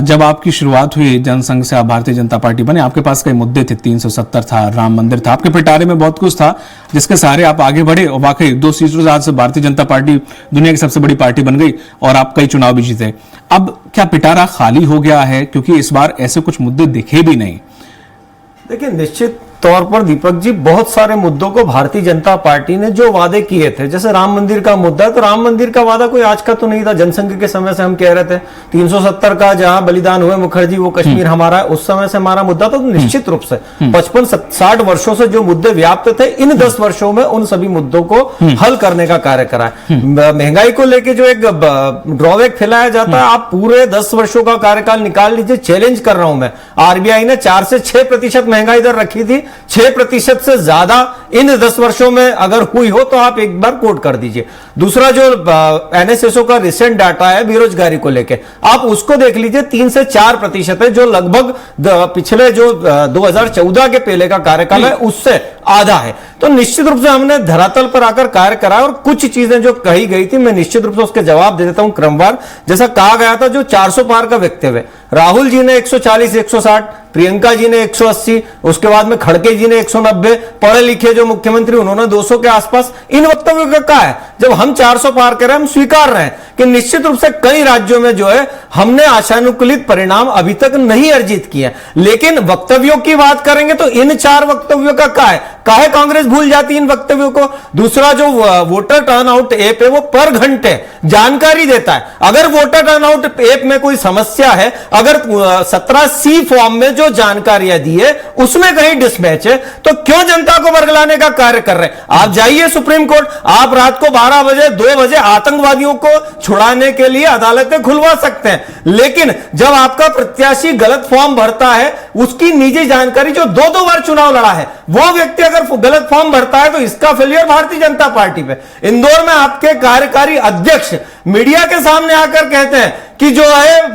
जब आपकी शुरुआत हुई जनसंघ से आप भारतीय जनता पार्टी बने, आपके पास कई मुद्दे थे, 370 था, राम मंदिर था, आपके पिटारे में बहुत कुछ था जिसके सहारे आप आगे बढ़े, और वाकई 2 सीटों से आज से भारतीय जनता पार्टी दुनिया की सबसे बड़ी पार्टी बन गई और आप कई चुनाव भी जीते। अब क्या पिटारा खाली हो गया है, क्योंकि इस बार ऐसे कुछ मुद्दे दिखे भी नहीं? देखिए, निश्चित तौर पर दीपक जी बहुत सारे मुद्दों को भारतीय जनता पार्टी ने जो वादे किए थे, जैसे राम मंदिर का मुद्दा है, तो राम मंदिर का वादा कोई आज का तो नहीं था। जनसंघ के समय से हम कह रहे थे 370 का जहां बलिदान हुए मुखर्जी, वो कश्मीर हमारा है, उस समय से हमारा मुद्दा था। तो निश्चित रूप से 55-60 वर्षों से जो मुद्दे व्याप्त थे, इन 10 वर्षों में उन सभी मुद्दों को हल करने का कार्य करा है। महंगाई को लेकर जो एक ड्रॉबैक फैलाया जाता है, आप पूरे 10 वर्षों का कार्यकाल निकाल लीजिए, चैलेंज कर रहा हूं मैं। आरबीआई ने 4 से 6% महंगाई दर रखी थी, 6% से ज्यादा इन 10 वर्षों में अगर हुई हो तो आप एक बार कोट कर दीजिए। दूसरा जो एनएसएसओ का रिसेंट डाटा है बेरोजगारी को लेके, आप उसको देख लीजिए, 3 से 4% है, जो लगभग पिछले जो 2014 के पहले का कार्यकाल है उससे आधा है। तो निश्चित रूप से हमने धरातल पर आकर कार्य करा और कुछ चीजें जो कही गई थी मैं निश्चित रूप से उसके जवाब दे देता हूं क्रमवार। जैसा कहा गया था, जो 400 पार का वक्तव्य, राहुल जी ने 140, 160, प्रियंका जी ने 180, उसके बाद में खड़गे जी ने 190, पढ़े लिखे जो मुख्यमंत्री उन्होंने 200 के आसपास। इन वक्तव्यों का क्या है? जब हम 400 पार कर रहे हैं, हम स्वीकार रहे हैं कि निश्चित रूप से कई राज्यों में जो है हमने आशानुकूलित परिणाम अभी तक नहीं अर्जित किए, लेकिन वक्तव्यों की बात करेंगे तो इन 4 वक्तव्यों का क्या है? काहे कांग्रेस भूल जाती है इन वक्तव्यों को? दूसरा जो वोटर टर्नआउट ऐप है वो पर घंटे जानकारी देता है। अगर वोटर टर्नआउट ऐप में कोई समस्या है, अगर 17C फॉर्म में जो जानकारियां दी है उसमें कहीं डिसमैच है, तो क्यों जनता को वर्गलाने का कार्य कर रहे हैं? आप जाइए सुप्रीम कोर्ट, आप रात को 12 बजे 2 बजे आतंकवादियों को छुड़ाने के लिए अदालतें खुलवा सकते हैं, लेकिन जब आपका प्रत्याशी गलत फॉर्म भरता है, उसकी निजी जानकारी, जो 2-2 बार चुनाव लड़ा है वो व्यक्ति अगर गलत फॉर्म भरता है, तो इसका फेलियर भारतीय जनता पार्टी पे। इंदौर में आपके कार्यकारी अध्यक्ष मीडिया के सामने आकर कहते हैं कि जो है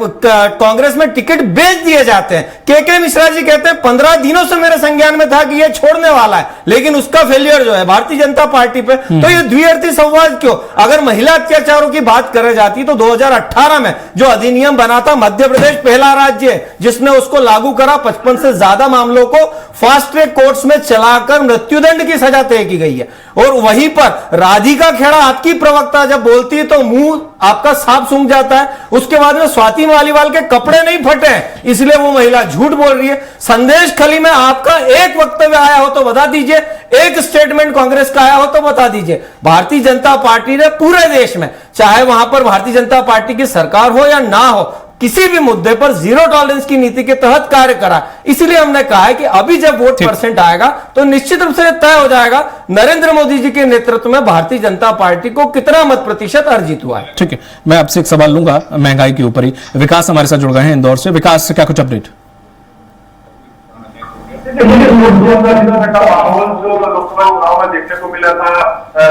कांग्रेस में टिकट बेच दिए जाते हैं। के मिश्रा जी कहते हैं 15 दिनों से मेरे संज्ञान में था कि ये छोड़ने वाला है, लेकिन उसका फेलियर जो है भारतीय जनता पार्टी पे। तो ये द्विअर्थी संवाद क्यों? अगर महिला अत्याचारों की बात करी जाती तो 2018 में जो अधिनियम बना था, मध्य प्रदेश पहला राज्य है जिसने उसको लागू करा। 55 से ज्यादा मामलों को फास्ट ट्रैक कोर्ट्स में चलाकर मृत्युदंड की सजा तय की गई है। और वहीं पर राधिका खेड़ा आपकी प्रवक्ता जब बोलती है तो मुंह आपका सांप सूंघ जाता है। उसके बाद में स्वाति मालीवाल के कपड़े नहीं फटे हैं, इसलिए वो महिला झूठ बोल रही है। संदेश खली में आपका एक वक्तव्य आया हो तो बता दीजिए, एक स्टेटमेंट कांग्रेस का आया हो तो बता दीजिए। भारतीय जनता पार्टी ने पूरे देश में, चाहे वहां पर भारतीय जनता पार्टी की सरकार हो या ना हो, किसी भी मुद्दे पर जीरो टॉलरेंस की नीति के तहत कार्य करा। इसलिए हमने कहा है कि अभी जब वोट परसेंट आएगा तो निश्चित रूप से तय हो जाएगा नरेंद्र मोदी जी के नेतृत्व में भारतीय जनता पार्टी को कितना मत प्रतिशत अर्जित हुआ है। ठीक है, मैं आपसे एक सवाल लूंगा महंगाई के ऊपर ही। विकास हमारे साथ जुड़ गए हैं इंदौर से। विकास, क्या कुछ अपडेट? माहौल जो लोकसभा चुनाव में देखने को मिला था,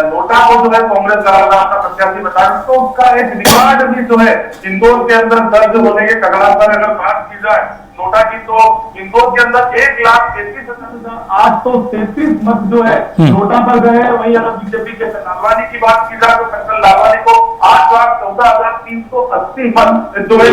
नोटा को जो है कांग्रेस अपना प्रत्याशी बता रही, तो उसका एक रिकॉर्ड भी जो है इंदौर के अंदर दर्ज होने के कगार पर अगर बात की जाए नोटा की, तो इंदौर के अंदर 1,33,833 मत जो है नोटा पर गए हैं। वहीं अगर बीजेपी के लालवानी की बात की जाए तो शंकर लालवानी को 8,14,380 मत जो है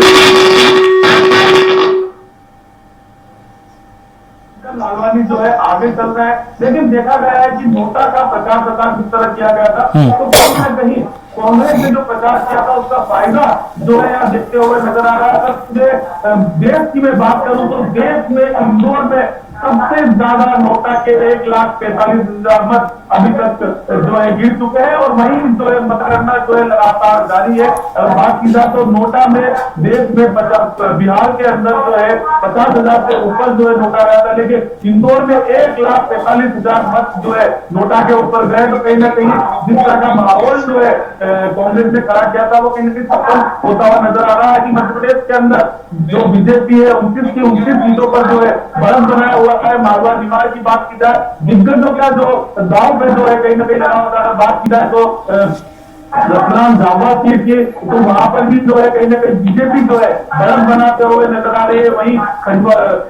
लालवानी जो है आगे चल रहा है। लेकिन देखा गया है कि नोटा का प्रचार किस तरह किया गया था, तो कहीं ना कहीं कांग्रेस ने जो प्रचार किया था उसका फायदा जो है यहाँ देखते हुए नजर आ रहा है। अगर पूरे देश की मैं बात करूं तो देश में इंदौर में सबसे ज्यादा नोटा के 1,45,000 मत अभी तक जो है गिर चुके हैं, और वहीं जो है मतगणना जो है लगातार जारी है। बात की जाए तो नोटा में देश में बिहार के अंदर जो है 50,000 से ऊपर जो है नोटा गया था, लेकिन इंदौर में 1,45,000 मत जो है नोटा के ऊपर गए। तो कहीं ना कहीं जिस तरह का माहौल जो है कांग्रेस ने खड़ा किया था वो कहीं ना कहीं सफल होता हुआ नजर आ रहा है कि मध्य प्रदेश के अंदर जो बीजेपी है 29 की 29 सीटों पर जो है बढ़त बनाया हुआ है। मालवा निमाड़ की बात की जाए, दिग्गजों का जो दाव पे जो है कहीं ना कहीं बात की जाए तो रतलाम झाबुआ सीट की, तो वहां पर भी जो है कहीं ना कहीं बीजेपी जो है बढ़त बनाते हुए नजर आ रही है।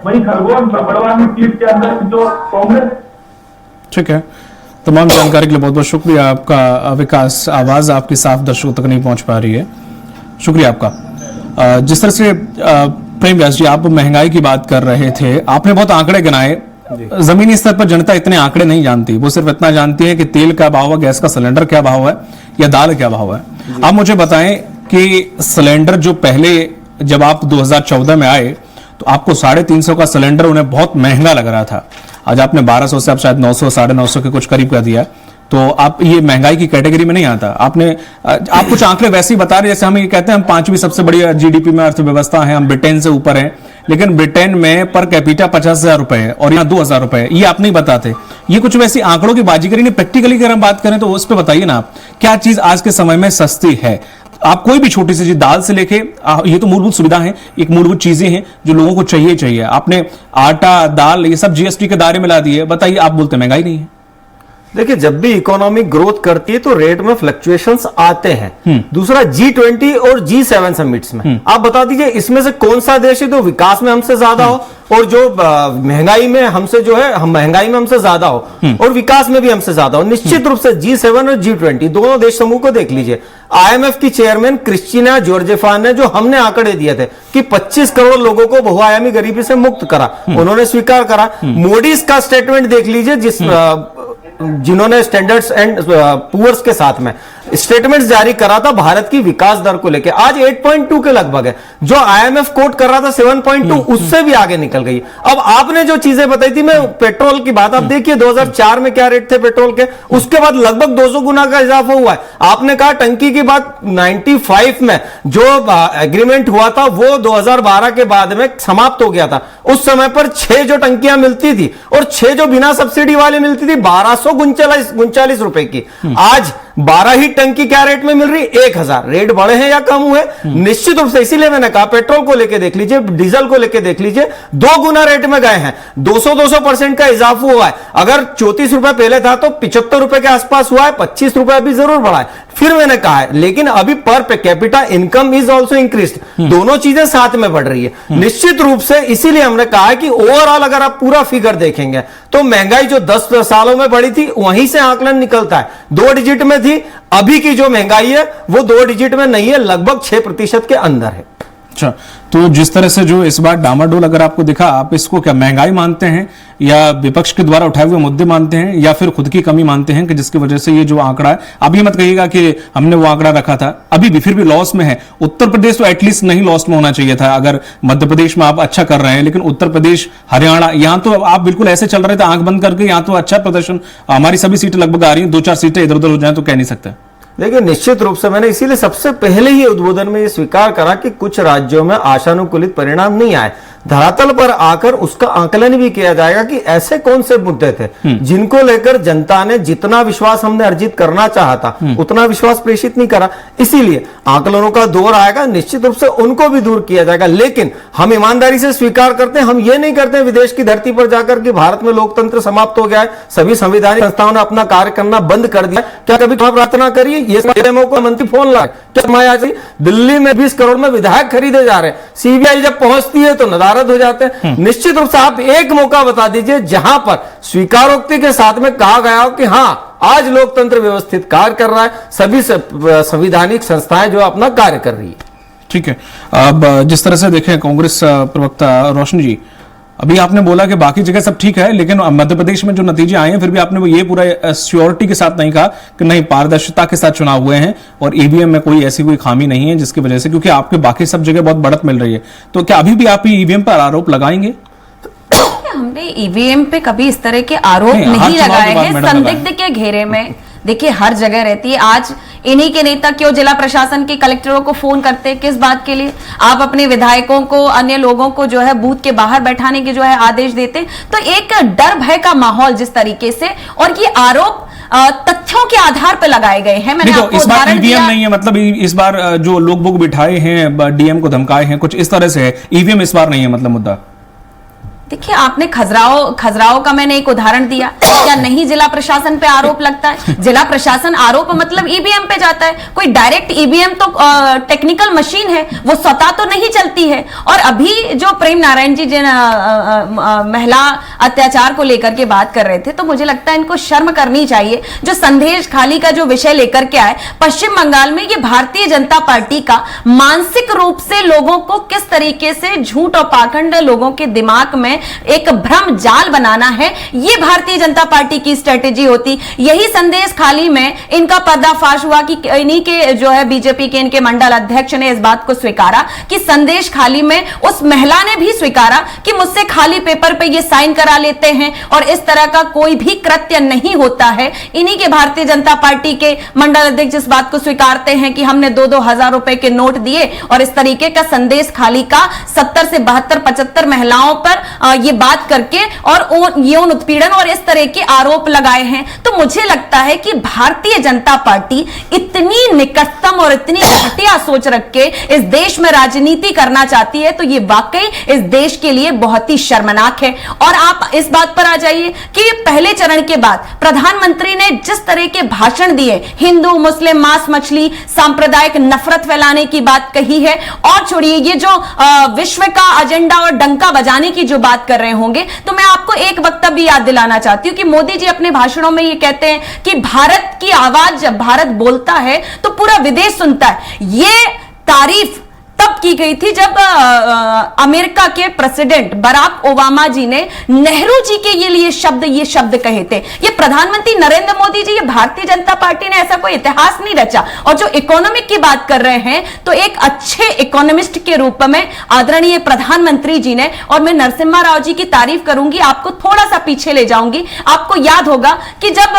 वहीं खरगोन बड़वानी सीट के अंदर जो कांग्रेस। ठीक है, तमाम जानकारी के लिए बहुत बहुत शुक्रिया आपका विकास। आवाज आपकी साफ दर्शकों तक नहीं पहुंच पा रही है, शुक्रिया आपका। जिस तरह से प्रेम व्यास जी आप महंगाई की बात कर रहे थे, आपने बहुत आंकड़े गिनाए। जमीनी स्तर पर जनता इतने आंकड़े नहीं जानती, वो सिर्फ इतना जानती है कि तेल क्या भाव है, गैस का सिलेंडर क्या भाव है या दाल क्या भाव है। आप मुझे बताएं कि सिलेंडर जो पहले जब आप 2014 में आए तो आपको 350 का सिलेंडर उन्हें बहुत महंगा लग रहा था, आज आपने 1200 से अब शायद 900 950 के कुछ करीब कर दिया। तो आप ये महंगाई की कैटेगरी में नहीं आता। आप कुछ आंकड़े वैसे ही बता रहे जैसे हम ये कहते हैं हम 5वीं सबसे बड़ी जीडीपी में अर्थव्यवस्था है, हम ब्रिटेन से ऊपर हैं, लेकिन ब्रिटेन में पर कैपिटा 50,000 रुपए है और यहाँ 2,000 रुपए है। ये आप नहीं बताते, ये कुछ वैसी आंकड़ों की बाजीगरी नहीं। प्रैक्टिकली अगर हम बात करें तो उस पर बताइए ना आप, क्या चीज आज के समय में सस्ती है? आप कोई भी छोटी सी चीज, दाल से लेके, ये तो मूलभूत सुविधा है, एक मूलभूत चीजें हैं जो लोगों को चाहिए। आपने आटा दाल ये सब जीएसटी के दायरे में ला दिए, बताइए, आप बोलते महंगाई नहीं है। देखिए, जब भी इकोनॉमिक ग्रोथ करती है तो रेट में फ्लक्चुएशंस आते हैं। दूसरा, G20 और G7 समिट्स में आप बता दीजिए इसमें से कौन सा देश है जो विकास में हमसे ज्यादा हो और जो महंगाई में हमसे जो है, हम महंगाई में हमसे ज्यादा हो और विकास में भी हमसे ज्यादा हो। निश्चित रूप से G7 और G20 दोनों देश समूह को देख लीजिए। IMF की चेयरमैन क्रिस्टीना जॉर्जेवा ने जो हमने आंकड़े दिए थे कि 25 करोड़ लोगों को बहुआयामी गरीबी से मुक्त करा, उन्होंने स्वीकार करा। मोदी का स्टेटमेंट देख लीजिए जिन्होंने स्टैंडर्ड्स एंड पुअर्स के साथ में स्टेटमेंट्स जारी करा था भारत की विकास दर को लेकर, आज 8.2 के लगभग है। जो IMF कोट कर रहा था 7.2, उससे भी आगे निकल गई। अब आपने जो चीजें बताई थी, मैं पेट्रोल की बात, आप देखिए 2004 में क्या रेट थे पेट्रोल के, उसके बाद लगभग 200 गुना का इजाफा हुआ है। आपने कहा टंकी की बात, 95 में जो एग्रीमेंट हुआ था वो 2012 के बाद में समाप्त हो गया था। उस समय पर 6 जो टंकियां मिलती थी और 6 जो बिना सब्सिडी वाली मिलती थी 1239 रुपए की, आज 12 ही टंकी क्या रेट में मिल रही, 1000। रेट बढ़े हैं या कम हुए? निश्चित रूप से, इसीलिए मैंने कहा पेट्रोल को लेके देख लीजिए, डीजल को लेके देख लीजिए, 2 गुना रेट में गए हैं। 200% का इजाफा हुआ है। अगर 34 रुपए पहले था तो 75 रुपए के आसपास हुआ है, 25 रुपए अभी जरूर बढ़ा है। फिर मैंने कहा है लेकिन अभी per capita income is also increased, दोनों चीजें साथ में बढ़ रही है। निश्चित रूप से इसीलिए हमने कहा है कि ओवरऑल अगर आप पूरा फिगर देखेंगे तो महंगाई जो 10 सालों में बढ़ी थी वहीं से आंकलन निकलता है। 2 डिजिट में थी, अभी की जो महंगाई है वो 2 डिजिट में नहीं है, लगभग 6% के अंदर है। अच्छा, तो जिस तरह से जो इस बार डामाडोल अगर आपको दिखा, आप इसको क्या महंगाई मानते हैं या विपक्ष के द्वारा उठाए हुए मुद्दे मानते हैं या फिर खुद की कमी मानते हैं कि जिसकी वजह से ये जो आंकड़ा है, अब ये मत कहिएगा कि हमने वो आंकड़ा रखा था, अभी भी फिर भी लॉस में है। उत्तर प्रदेश तो एटलीस्ट नहीं लॉस में होना चाहिए था। अगर मध्य प्रदेश में आप अच्छा कर रहे हैं, लेकिन उत्तर प्रदेश, हरियाणा, यहां तो आप बिल्कुल ऐसे चल रहे थे आंख बंद करके, यहां तो अच्छा प्रदर्शन, हमारी सभी सीटें लगभग आ रही हैं, 2-4 सीटें इधर उधर हो जाए तो कह नहीं सकते। देखिए, निश्चित रूप से मैंने इसीलिए सबसे पहले ही उद्बोधन में यह स्वीकार करा कि कुछ राज्यों में आशानुकूलित परिणाम नहीं आए। धरातल पर आकर उसका आकलन भी किया जाएगा कि ऐसे कौन से मुद्दे थे जिनको लेकर जनता ने जितना विश्वास हमने अर्जित करना चाहा था उतना विश्वास प्रेषित नहीं करा। इसीलिए आकलनों का दौर आएगा, निश्चित रूप से उनको भी दूर किया जाएगा। लेकिन हम ईमानदारी से स्वीकार करते हैं, हम ये नहीं करते विदेश की धरती पर जाकर कि भारत में लोकतंत्र समाप्त हो गया है, सभी संवैधानिक संस्थाओं ने अपना कार्य करना बंद कर दिया। क्या कभी प्रार्थना करिए, ये मंत्री फोन ला क्या दिल्ली में 20 करोड़ में विधायक खरीदे जा रहे हैं, सीबीआई जब पहुंचती है तो नदारद हो जाते हैं। निश्चित रूप से आप एक मौका बता दीजिए जहां पर स्वीकारोक्ति के साथ में कहा गया हो कि हां आज लोकतंत्र व्यवस्थित कार्य कर रहा है, सभी संवैधानिक संस्थाएं जो अपना कार्य कर रही है। ठीक है, अब जिस तरह से देखें कांग्रेस प्रवक्ता रोशन जी, अभी आपने बोला कि बाकी जगह सब ठीक है, लेकिन मध्य प्रदेश में जो नतीजे आए हैं फिर भी आपने वो ये पूरा श्योरिटी के साथ नहीं कहा कि नहीं, पारदर्शिता के साथ चुनाव हुए हैं और ईवीएम में कोई ऐसी कोई खामी नहीं है जिसकी वजह से, क्योंकि आपके बाकी सब जगह बहुत बढ़त मिल रही है। तो क्या अभी भी आप ईवीएम पर आरोप लगाएंगे? हमने ईवीएम पे कभी इस तरह के आरोप नहीं लगाए हैं। संदिग्ध के घेरे में देखिए हर जगह रहती है। आज इन्हीं के नेता क्यों जिला प्रशासन के कलेक्टरों को फोन करते हैं, किस बात के लिए? आप अपने विधायकों को, अन्य लोगों को जो है बूथ के बाहर बैठाने के जो है आदेश देते। तो एक डर भय का माहौल जिस तरीके से, और ये आरोप तथ्यों के आधार पर लगाए गए हैं। मैंने आपको इस बार उदाहरण ईवीएम दिया। नहीं है, मतलब इस बार जो लोग बुक बिठाए हैं, डीएम को धमकाए हैं, कुछ इस तरह से है। ईवीएम इस बार नहीं है मतलब मुद्दा। देखिए, आपने खजराओं का मैंने एक उदाहरण दिया। क्या नहीं जिला प्रशासन पे आरोप लगता है? जिला प्रशासन आरोप मतलब ईवीएम पे जाता है। कोई डायरेक्ट ईवीएम तो टेक्निकल मशीन है, वो स्वतः तो नहीं चलती है। और अभी जो प्रेम नारायण जी महिला अत्याचार को लेकर के बात कर रहे थे, तो मुझे लगता है इनको शर्म करनी चाहिए। जो संदेश खाली का जो विषय लेकर के आए पश्चिम बंगाल में, ये भारतीय जनता पार्टी का मानसिक रूप से लोगों को किस तरीके से झूठ और पाखंड लोगों के दिमाग में एक भ्रम जाल बनाना है, ये भारतीय जनता पार्टी की स्ट्रेटेजी होती। यही संदेश खाली में इनका पर्दाफाश हुआ कि इन्हीं के जो है बीजेपी के इनके मंडल अध्यक्ष ने इस बात को स्वीकारा कि संदेश खाली में उस महिला ने भी स्वीकारा कि मुझसे खाली पेपर पे ये साइन करा लेते हैं और इस तरह का कोई भी कृत्य नहीं होता है। इन्हीं के भारतीय जनता पार्टी के मंडल अध्यक्ष इस बात को स्वीकारते हैं कि हमने 2-2 हजार रुपए के नोट दिए और इस तरीके का संदेश खाली का 70 से 72-75 महिलाओं पर ये बात करके और यौन उत्पीड़न और इस तरह के आरोप लगाए हैं। तो मुझे लगता है कि भारतीय जनता पार्टी इतनी निकटतम और इतनी घटिया सोच रख के इस देश में राजनीति करना चाहती है, तो ये वाकई इस देश के लिए बहुत ही शर्मनाक है। और आप इस बात पर आ जाइए कि पहले चरण के बाद प्रधानमंत्री ने जिस तरह के भाषण दिए, हिंदू मुस्लिम मांस मछली सांप्रदायिक नफरत फैलाने की बात कही है, और छोड़िए ये जो विश्व का एजेंडा और डंका बजाने की जो बात कर रहे होंगे, तो मैं आपको एक वक्तव्य याद दिलाना चाहती हूं कि मोदी जी अपने भाषणों में ये कहते हैं कि भारत की आवाज जब भारत बोलता है तो पूरा विदेश सुनता है। ये तारीफ तब की गई थी जब अमेरिका के प्रेसिडेंट बराक ओबामा जी ने नेहरू जी के ये शब्द कहे थे। ये प्रधानमंत्री नरेंद्र मोदी जी, ये भारतीय जनता पार्टी ने ऐसा कोई इतिहास नहीं रचा। और जो इकोनॉमिक की बात कर रहे हैं, तो एक अच्छे इकोनॉमिस्ट के रूप में आदरणीय प्रधानमंत्री जी ने, और मैं नरसिम्हा राव जी की तारीफ करूंगी, आपको थोड़ा सा पीछे ले जाऊंगी। आपको याद होगा कि जब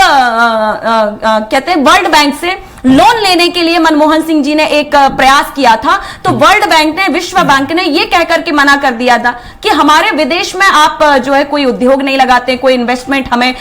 कहते हैं वर्ल्ड बैंक से लोन लेने के लिए मनमोहन सिंह जी ने एक प्रयास किया था, तो वर्ल्ड बैंक ने, विश्व बैंक ने यह कहकर के मना कर दिया था कि हमारे विदेश में आप जो है कोई उद्योग नहीं लगाते, कोई इन्वेस्टमेंट हमें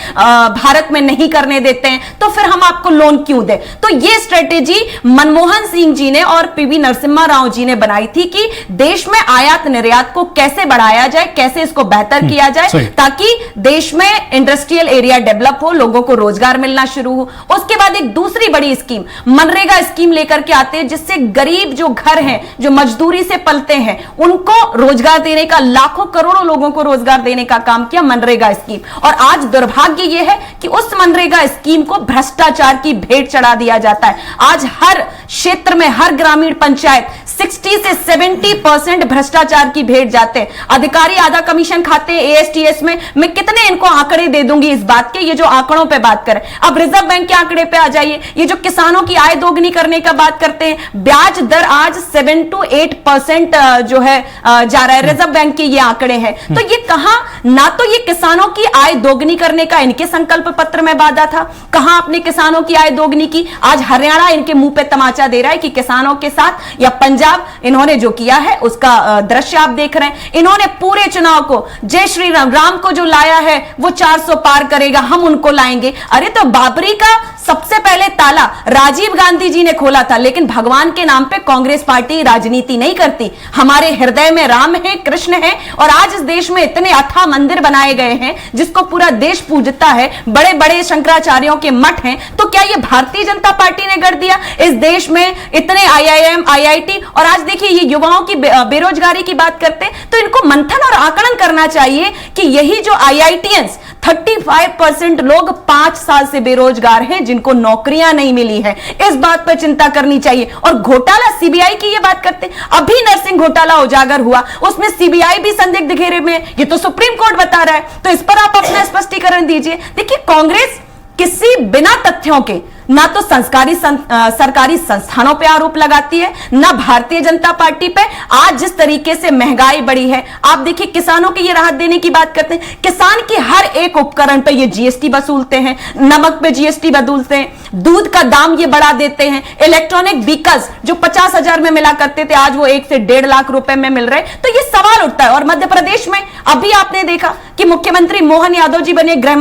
भारत में नहीं करने देते हैं, तो फिर हम आपको लोन क्यों दें। तो यह स्ट्रेटेजी मनमोहन सिंह जी ने और पीवी नरसिम्हा राव जी ने बनाई थी कि देश में आयात निर्यात को कैसे बढ़ाया जाए, कैसे इसको बेहतर किया जाए, ताकि देश में इंडस्ट्रियल एरिया डेवलप हो, लोगों को रोजगार मिलना शुरू हो। उसके बाद एक दूसरी बड़ी स्कीम, मनरेगा स्कीम लेकर के आते हैं, जिससे गरीब जो घर हैं, जो मजदूरी से पलते हैं, उनको रोजगार देने का, लाखों करोड़ों लोगों को रोजगार देने का काम किया मनरेगा स्कीम। और आज दुर्भाग्य यह है कि उस मनरेगा स्कीम को भ्रष्टाचार की भेंट चढ़ा दिया जाता है। आज हर क्षेत्र में, हर ग्रामीण पंचायत 60 से 70% भ्रष्टाचार की भेंट जाते हैं। अधिकारी आधा कमीशन खाते हैं एएसटीएस में। मैं कितने इनको आंकड़े दे दूंगी इस बात के, ये जो आंकड़ों पे बात करें। अब रिजर्व बैंक के आंकड़े पे आ जाइए, ये जो किसानों की आय दोगुनी करने का बात करते हैं, ब्याज दर आज 7 to 8% जो है जा रहा है। रिजर्व बैंक के ये आंकड़े हैं। तो ये कहां, ना तो ये किसानों की आय दोगुनी करने का इनके संकल्प पत्र में वादा था, कहां अपने किसानों की आय दोगुनी की। आज हरियाणा इनके मुंह पे तमाचा दे रहा है कि किसानों के साथ, या पंजाब इन्होंने जो किया है उसका दृश्य आप देख रहे हैं। इन्होंने पूरे चुनाव को जय श्री राम, राम को जो लाया है वो 400 पार करेगा, हम उनको लाएंगे। अरे तो बाबरी का सबसे पहले ताला राजीव गांधी जी ने खोला था, लेकिन भगवान के नाम पे कांग्रेस पार्टी राजनीति नहीं करती। हमारे हृदय में राम है, कृष्ण है, और आज इस देश में इतने अथाह मंदिर बनाए गए हैं जिसको पूरा देश पूजता है, बड़े बड़े शंकराचार्यों के मठ हैं। तो क्या ये भारतीय जनता पार्टी ने कर दिया? इस देश में इतने IIM, IIT, और आज देखिए ये युवाओं की बेरोजगारी की बात करते हैं, तो इनको मंथन और आकलन करना चाहिए कि यही जो IITians 35% लोग 5 साल से बेरोजगार हैं, जिनको नौकरियां नहीं मिली है। इस बात पर चिंता करनी चाहिए। और घोटाला सीबीआई की ये बात करते हैं, अभी नरसिंह घोटाला उजागर हुआ, उसमें सीबीआई भी संदिग्ध घेरे में, ये तो सुप्रीम कोर्ट बता रहा है। तो इस पर आप अपना स्पष्टीकरण दीजिए। देखिए, कांग्रेस किसी बिना तथ्यों के ना तो सरकारी संस्थानों पे आरोप लगाती है, ना भारतीय जनता पार्टी पे। आज जिस तरीके से महंगाई बढ़ी है, आप देखिए, किसानों के ये राहत देने की बात करते हैं, किसान की हर एक उपकरण पे ये जीएसटी वसूलते हैं, नमक पे जीएसटी वसूलते हैं, दूध का दाम ये बढ़ा देते हैं, इलेक्ट्रॉनिक व्हीकल्स जो 50,000 में मिला करते थे, आज वो 1 से 1.5 लाख रुपए में मिल रहे। तो ये सवाल उठता है। और मध्य प्रदेश में अभी आपने देखा कि मुख्यमंत्री मोहन यादव जी बने, गृह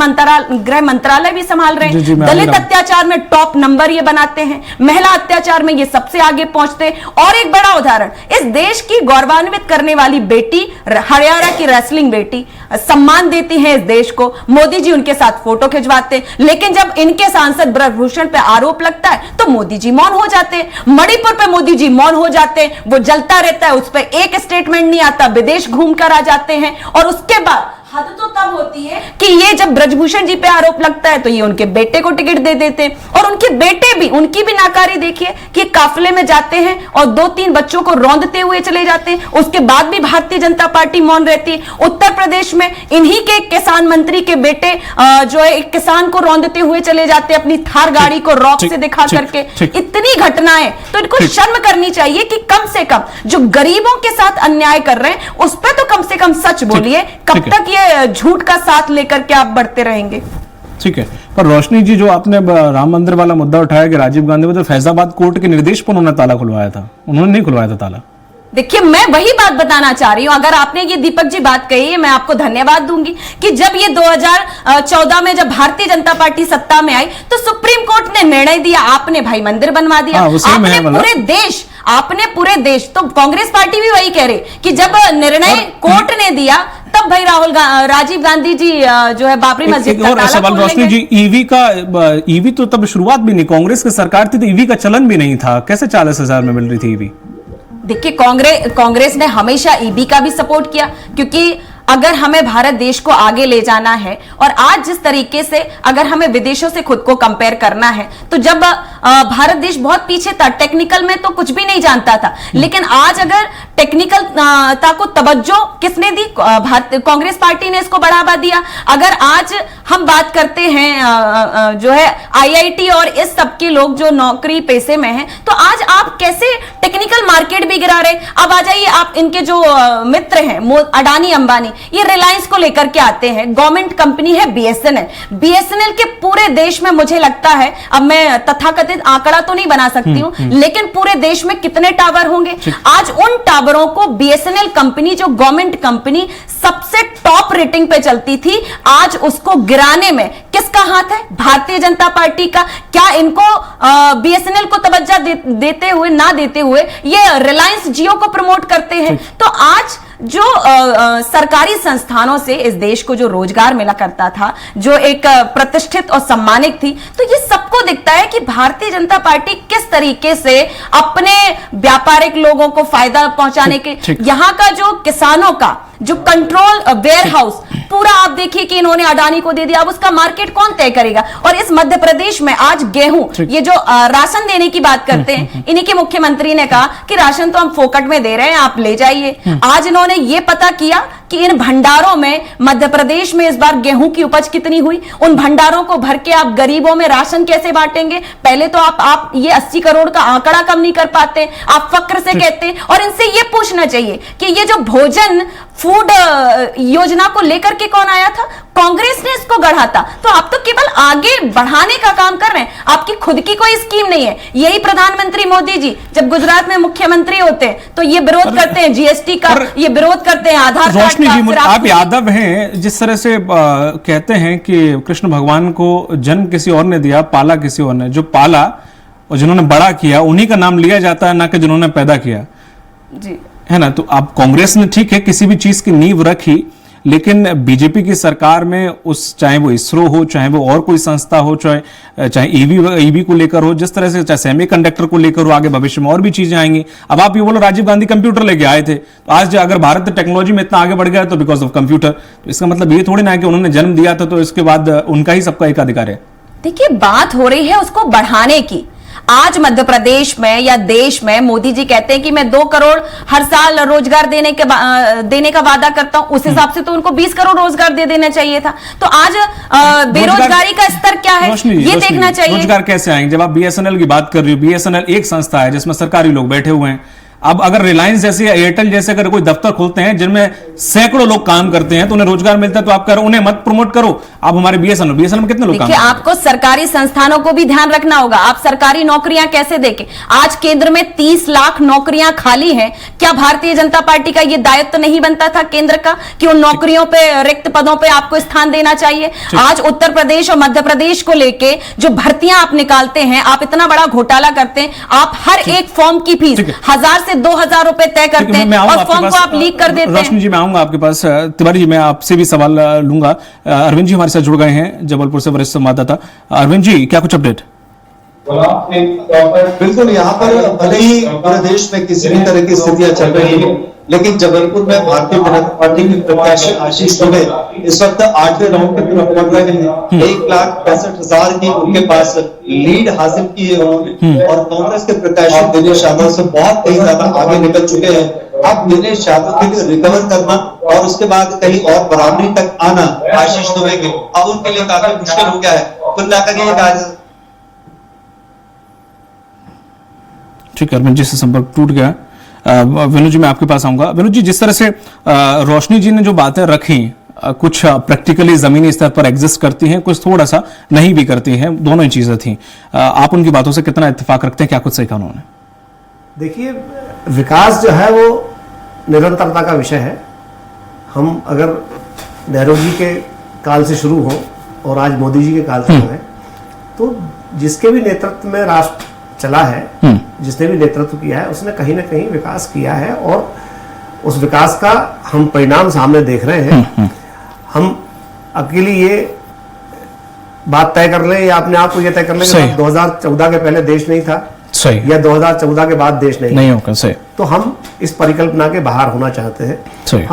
मंत्रालय भी संभाल रहे हैं। दलित अत्याचार में टॉप नंबर ये बनाते हैं, महिला अत्याचार में ये सबसे आगे पहुंचते हैं। और एक बड़ा उदाहरण, इस देश की गौरवान्वित करने वाली बेटी, हरियाणा की रेसलिंग बेटी, सम्मान देती है इस देश को, मोदी जी उनके साथ फोटो खिंचवाते हैं। लेकिन जब इनके सांसद ब्रजभूषण पे आरोप लगता है तो मोदी जी मौन हो जाते हैं। मणिपुर पे मोदी जी मौन हो जाते हैं, वो जलता रहता है, उस पर एक स्टेटमेंट नहीं आता, विदेश घूमकर आ जाते हैं। और उसके बाद हद तो तब होती है कि ये जब ब्रजभूषण जी पे आरोप लगता है तो ये उनके बेटे को टिकट दे देते हैं। और उनके बेटे भी, उनकी भी नाकारी देखिए कि काफिले में जाते हैं और 2-3 बच्चों को रौंदते हुए चले जाते हैं। उसके बाद भी भारतीय जनता पार्टी मौन रहती है। उत्तर प्रदेश में इन्हीं के किसान मंत्री के बेटे जो है एक किसान को रौंदते हुए चले जाते हैं, अपनी थार गाड़ी को रॉक से दिखा करके। इतनी घटनाएं, तो इनको शर्म करनी चाहिए कि कम से कम जो गरीबों के साथ अन्याय कर रहे हैं उस पर तो कम से कम सच बोलिए। कब तक ये झूठ का साथ लेकर के आप बढ़ते रहेंगे? ठीक है, पर रोशनी जी, जो आपने राम मंदिर वाला मुद्दा उठाया कि राजीव गांधी को तो फैजाबाद कोर्ट के निर्देश पर उन्होंने ताला खुलवाया था, उन्होंने नहीं खुलवाया था ताला। देखिए, मैं वही बात बताना चाह रही हूं। अगर आपने ये दीपक जी बात कही है, मैं आपको धन्यवाद दूंगी कि जब ये 2014 में जब भारतीय जनता पार्टी सत्ता में आई तो सुप्रीम कोर्ट ने निर्णय दिया, आपने भाई मंदिर बनवा दिया। आपने पूरे देश, तो कांग्रेस पार्टी भी वही कह रही कि जब निर्णय कोर्ट ने दिया तब भाई राजीव गांधी जी जो है बाबरी मस्जिद का ताला खोलने रोशनी जी, ईवी तो तब शुरुआत भी नहीं, कांग्रेस की सरकार थी तो ईवी का चलन भी नहीं था, कैसे 40,000 में मिल रही थी ईवी? देखिए, कांग्रेस ने हमेशा ईबी का भी सपोर्ट किया, क्योंकि अगर हमें भारत देश को आगे ले जाना है और आज जिस तरीके से अगर हमें विदेशों से खुद को कंपेयर करना है, तो जब भारत देश बहुत पीछे था, टेक्निकल में तो कुछ भी नहीं जानता था, लेकिन आज अगर टेक्निकल ता को तवज्जो किसने दी? कांग्रेस पार्टी ने इसको बढ़ावा दिया। अगर आज हम बात करते हैं जो है आईआईटी और इस सब के लोग जो नौकरी पेशे में हैं, तो आज आप कैसे टेक्निकल मार्केट भी गिरा रहे? अब आ जाइए, आप इनके जो मित्र हैं अडानी अंबानी, ये रिलायंस को लेकर के आते हैं। गवर्नमेंट कंपनी है बीएसएनएल के पूरे देश में मुझे लगता है, अब मैं तथाकथित आंकड़ा तो नहीं बना सकती हूं, लेकिन पूरे देश में कितने टावर होंगे? आज उन टावरों को बीएसएनएल कंपनी, जो गवर्नमेंट कंपनी सबसे टॉप रेटिंग पे चलती थी, आज उसको गिराने में किसका हाथ है? भारतीय जनता पार्टी का। क्या इनको बीएसएनएल को तवज्जो देते हुए ना देते हुए ये रिलायंस जियो को प्रमोट करते हैं? तो आज जो सरकारी संस्थानों से इस देश को जो रोजगार मिला करता था, जो एक प्रतिष्ठित और सम्मानित थी, तो ये सबको दिखता है कि भारतीय जनता पार्टी किस तरीके से अपने व्यापारिक लोगों को फायदा पहुंचाने के, यहां का जो किसानों का जो कंट्रोल वेयर हाउस पूरा आप देखिए कि इन्होंने अडानी को दे दिया। अब उसका मार्केट कौन तय करेगा? और इस मध्य प्रदेश में आज गेहूं, ये जो राशन देने की बात करते हैं, इन्हीं के मुख्यमंत्री ने कहा कि राशन तो हम फोकट में दे रहे हैं, आप ले जाइए। आज इन्होंने ये पता किया कि इन भंडारों में मध्य प्रदेश में इस बार गेहूं की उपज कितनी हुई, उन भंडारों को भर के आप गरीबों में राशन कैसे बांटेंगे? पहले तो आप ये 80 करोड़ का आंकड़ा कम नहीं कर पाते, आप फक्र से कहते हैं। और इनसे ये पूछना चाहिए कि ये जो भोजन फूड योजना को लेकर के कौन आया था? कांग्रेस ने इसको गढ़ा था। तो आप तो केवल आगे बढ़ाने का काम कर रहे हैं, आपकी खुद की कोई स्कीम नहीं है। यही प्रधानमंत्री मोदी जी जब गुजरात में मुख्यमंत्री होते हैं तो ये विरोध करते हैं जीएसटी का, ये विरोध करते हैं आधार कार्ड का। आप यादव हैं, जिस तरह से कहते हैं कि कृष्ण भगवान को जन्म किसी और ने दिया, पाला किसी और ने, जो पाला और जिन्होंने बड़ा किया उन्हीं का नाम लिया जाता है, ना कि जिन्होंने पैदा किया जी, है ना? तो आप कांग्रेस ने ठीक है किसी भी चीज की नींव रखी, लेकिन बीजेपी की सरकार में चाहे वो इसरो हो, चाहे वो और कोई संस्था हो, चाहे ईवी को लेकर हो, जिस तरह से चाहे सेमीकंडक्टर को लेकर हो, आगे भविष्य में और भी चीजें आएंगी। अब आप ये बोलो राजीव गांधी कंप्यूटर लेके आए थे, तो आज अगर भारत टेक्नोलॉजी में इतना आगे बढ़ गया तो बिकॉज ऑफ कंप्यूटर। तो इसका मतलब ये थोड़ी ना है कि उन्होंने जन्म दिया था तो इसके बाद उनका ही सबका एकाधिकार है। देखिए, बात हो रही है उसको बढ़ाने की। आज मध्य प्रदेश में या देश में मोदी जी कहते हैं कि मैं 2 करोड़ हर साल रोजगार देने का वादा करता हूं, उस हिसाब से तो उनको 20 करोड़ रोजगार दे देना चाहिए था। तो आज बेरोजगारी का स्तर क्या है ये देखना चाहिए। रोजगार कैसे आएंगे? जब आप बीएसएनएल की बात कर रही हो, बीएसएनएल एक संस्था है जिसमें सरकारी लोग बैठे हुए हैं। अब अगर रिलायंस जैसे या एयरटेल जैसे अगर कोई दफ्तर खोलते हैं जिनमें सैकड़ों लोग काम करते हैं तो उन्हें रोजगार मिलता है, तो आप कह रहे हो उन्हें मत प्रमोट करो। आप हमारे बीएसएनएल में कितने लोग काम करते हैं? आपको सरकारी संस्थानों को भी ध्यान रखना होगा। आप सरकारी नौकरियां कैसे देखें? आज केंद्र में 30 लाख नौकरियां खाली हैं। क्या भारतीय जनता पार्टी का यह दायित्व नहीं बनता था केंद्र का कि उन नौकरियों पे, रिक्त पदों पे आपको स्थान देना चाहिए? आज उत्तर प्रदेश और मध्य प्रदेश को लेके जो भर्तियां आप निकालते हैं, आप इतना बड़ा घोटाला करते हैं। आप हर एक फॉर्म की फीस 1000 से 2000 रुपए तय करते हैं और फॉर्म को आप लीक कर देते हैं। रोशनी जी, मैं आऊंगा आपके पास। तिवारी जी, मैं आपसे भी सवाल लूंगा। अरविंद जी हमारे साथ जुड़ गए हैं, जबलपुर से वरिष्ठ संवाददाता। अरविंद जी, क्या कुछ अपडेट? बिल्कुल, यहाँ पर भले ही पूरे देश में किसी भी तरह की स्थितियां चल रही है, लेकिन जबलपुर में भारतीय जनता पार्टी के प्रत्याशी आशीष दुबे इस वक्त 8वें राउंड की तरफ बढ़ रहे हैं। 1,65,000 की उनके पास लीड हासिल की है उन्होंने, और कांग्रेस के प्रत्याशी दिनेश यादव से बहुत कहीं ज्यादा आगे निकल चुके हैं। अब दिनेश यादव के लिए रिकवर करना और उसके बाद कहीं और बराबरी तक आना आशीष दुबे के, अब उनके लिए काफी मुश्किल हो गया है। कुल मिलाकर ये कहा ठीक है, अरविंद जी से संपर्क टूट गया। विनोद जी, मैं आपके पास आऊंगा। विनोद जी, जिस तरह से रोशनी जी ने जो बातें रखी, कुछ प्रैक्टिकली जमीनी स्तर पर एग्जिस्ट करती हैं, कुछ थोड़ा सा नहीं भी करती हैं, दोनों ही चीजें थी। आप उनकी बातों से कितना इत्तेफाक रखते हैं? क्या कुछ सही कहा उन्होंने? देखिए, विकास जो है वो निरंतरता का विषय है। हम अगर नेहरू जी के काल से शुरू हो और आज मोदी जी के काल से है, तो जिसके भी नेतृत्व में राष्ट्र चला है, जिसने भी नेतृत्व किया है, उसने कहीं ना कहीं विकास किया है और उस विकास का हम परिणाम सामने देख रहे हैं। हम अकेली ये बात तय कर लें या अपने आप को ये तय कर लें कि 2014 के पहले देश नहीं था, सही, या 2014 के बाद देश नहीं होगा, सही। तो हम इस परिकल्पना के बाहर होना चाहते हैं। सही।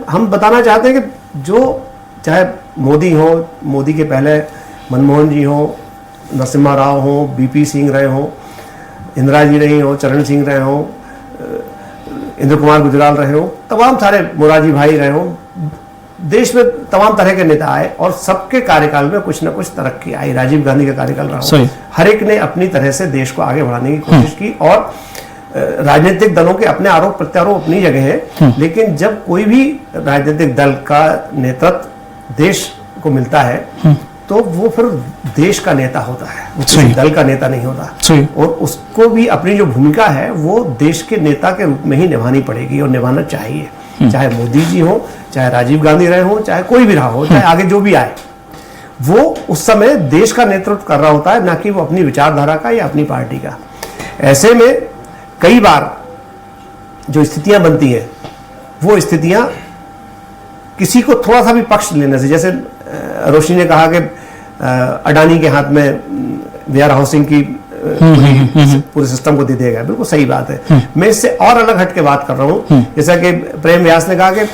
हम बताना चाहते हैं कि जो चाहे मोदी हो, मोदी के पहले मनमोहन जी हो, नरसिम्हा राव हो, बीपी सिंह रहे हो, इंदिरा जी रही हो, चरण सिंह रहे हो, इंद्र कुमार गुजराल रहे हो, तमाम सारे मोरारजी भाई रहे हो, देश में तमाम तरह के नेता आए और सबके कार्यकाल में कुछ ना कुछ तरक्की आई। राजीव गांधी का कार्यकाल रहा, हर एक ने अपनी तरह से देश को आगे बढ़ाने की कोशिश की और राजनीतिक दलों के अपने आरोप प्रत्यारोप अपनी जगह है, लेकिन जब कोई भी राजनीतिक दल का नेतृत्व देश को मिलता है तो वो फिर देश का नेता होता है, वो किसी दल का नेता नहीं होता। और उसको भी अपनी जो भूमिका है वो देश के नेता के रूप में ही निभानी पड़ेगी और निभाना चाहिए, चाहे मोदी जी हो, चाहे राजीव गांधी रहे हो, चाहे कोई भी रहा हो, चाहे आगे जो भी आए, वो उस समय देश का नेतृत्व कर रहा होता है, ना कि वो अपनी विचारधारा का या अपनी पार्टी का। ऐसे में कई बार जो स्थितियां बनती हैं वो स्थितियां किसी को थोड़ा सा भी पक्ष लेने से, जैसे रोशनी ने कहा कि अडानी के हाथ में वेयर हाउसिंग की पूरे सिस्टम को दे दिया गया, बिल्कुल सही बात है। मैं इससे और अलग हट के बात कर रहा हूं, जैसा कि प्रेम व्यास ने कहा कि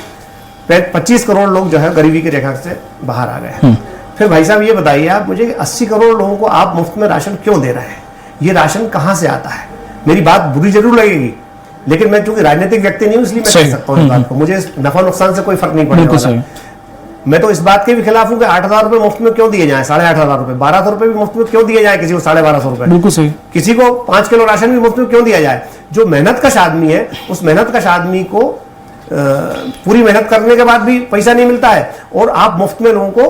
25 करोड़ लोग जो है गरीबी की रेखा से बाहर आ गए। फिर भाई साहब ये बताइए आप मुझे, 80 करोड़ लोगों को आप मुफ्त में राशन क्यों दे रहे हैं? ये राशन कहां से आता है? मेरी बात बुरी जरूर लगेगी, लेकिन मैं चूंकि राजनीतिक व्यक्ति नहीं हूं इसलिए मैं कह सकता हूं इस बात को, मुझे नफा नुकसान से कोई फर्क नहीं पड़ने वाला। मैं तो इस बात के भी खिलाफ हूं कि 8,000 रुपए मुफ्त में क्यों दिए जाएं, 8,500 रुपए, 1,200 रुपए भी मुफ्त में क्यों दिए जाए किसी को, 1,250 रुपए, बिल्कुल सही। किसी को 5 किलो राशन भी मुफ्त में क्यों दिया जाए? जो मेहनतकश आदमी है, उस मेहनतकश आदमी को पूरी मेहनत करने के बाद भी पैसा नहीं मिलता है और आप मुफ्त में लोगों को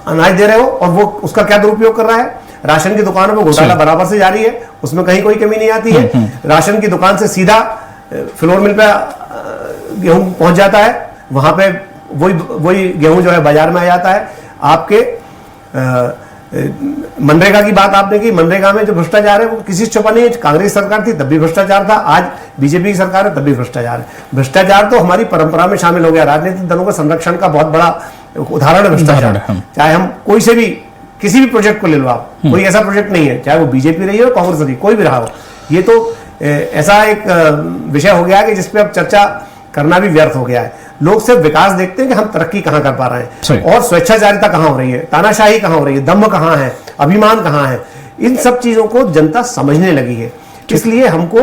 अनाज दे रहे हो और वो उसका क्या दुरुपयोग कर रहा है? राशन की दुकानों में घोटाला बराबर से जारी है, उसमें कहीं कोई कमी नहीं आती है। राशन की दुकान से सीधा फ्लोर मिल पे गेहूं पहुंच जाता है, वहां पे वही गेहूं जो है बाजार में आ जाता है। आपके मनरेगा की बात आपने की, मनरेगा में जो भ्रष्टाचार है वो किसी से छुपा नहीं है। कांग्रेस सरकार थी तब भी भ्रष्टाचार था, आज बीजेपी की सरकार है तब भी भ्रष्टाचार है। भ्रष्टाचार तो हमारी परंपरा में शामिल हो गया, राजनीतिक दलों के संरक्षण का बहुत बड़ा उदाहरण है भ्रष्टाचार। चाहे हम कोई से भी किसी भी प्रोजेक्ट को ले लो आप, कोई ऐसा प्रोजेक्ट नहीं है, चाहे वो बीजेपी रही हो कांग्रेस रही, कोई भी रहा हो, ये तो ऐसा एक विषय हो गया है कि जिसपे अब चर्चा करना भी व्यर्थ हो गया है। लोग सिर्फ विकास देखते हैं कि हम तरक्की कहां कर पा रहे हैं और स्वेच्छाचारिता कहां हो रही है, तानाशाही कहां हो रही है, दम्भ कहां है, अभिमान कहां है, इन सब चीजों को जनता समझने लगी है। इसलिए हमको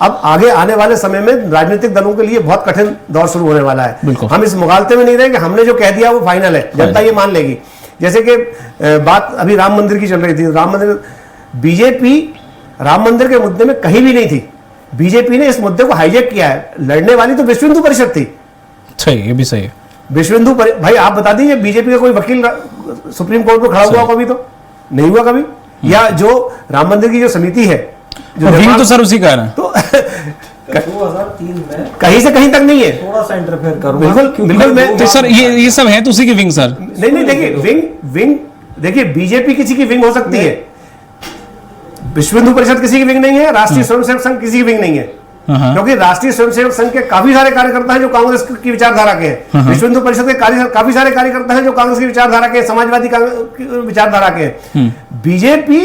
अब आगे आने वाले समय में राजनीतिक दलों के लिए बहुत कठिन दौर शुरू होने वाला है। हम इस मुगालते में नहीं रहे कि हमने जो कह दिया वो फाइनल है, जनता ये मान लेगी। जैसे कि बात अभी राम मंदिर की चल रही थी, राम मंदिर, बीजेपी राम मंदिर के मुद्दे में कहीं भी नहीं थी, बीजेपी ने इस मुद्दे को हाईजैक किया है। लड़ने वाली तो विश्व हिंदू परिषद थी। सही, ये भी सही है। विश्व हिंदू भाई आप बता दीजिए, बीजेपी का कोई वकील सुप्रीम कोर्ट में खड़ा हुआ कभी? तो नहीं हुआ कभी। या जो राम मंदिर की जो समिति है, जो तो सर उसी का है ना, तो 2003 में कहीं से कहीं तक नहीं है। थोड़ा सा इंटरफेयर करूंगा, बिल्कुल मैं तो सर ये सब है तो उसी की विंग सर। नहीं देखिए विंग देखिए, बीजेपी किसी की विंग हो सकती है, विश्व हिंदू परिषद किसी की विंग नहीं है, राष्ट्रीय स्वयंसेवक संघ किसी की विंग नहीं है, क्योंकि राष्ट्रीय स्वयंसेवक संघ के काफी सारे कार्यकर्ता हैं जो कांग्रेस की विचारधारा के हैं, विश्व हिंदू परिषद के काफी सारे कार्यकर्ता हैं जो कांग्रेस की विचारधारा के, समाजवादी विचारधारा के। बीजेपी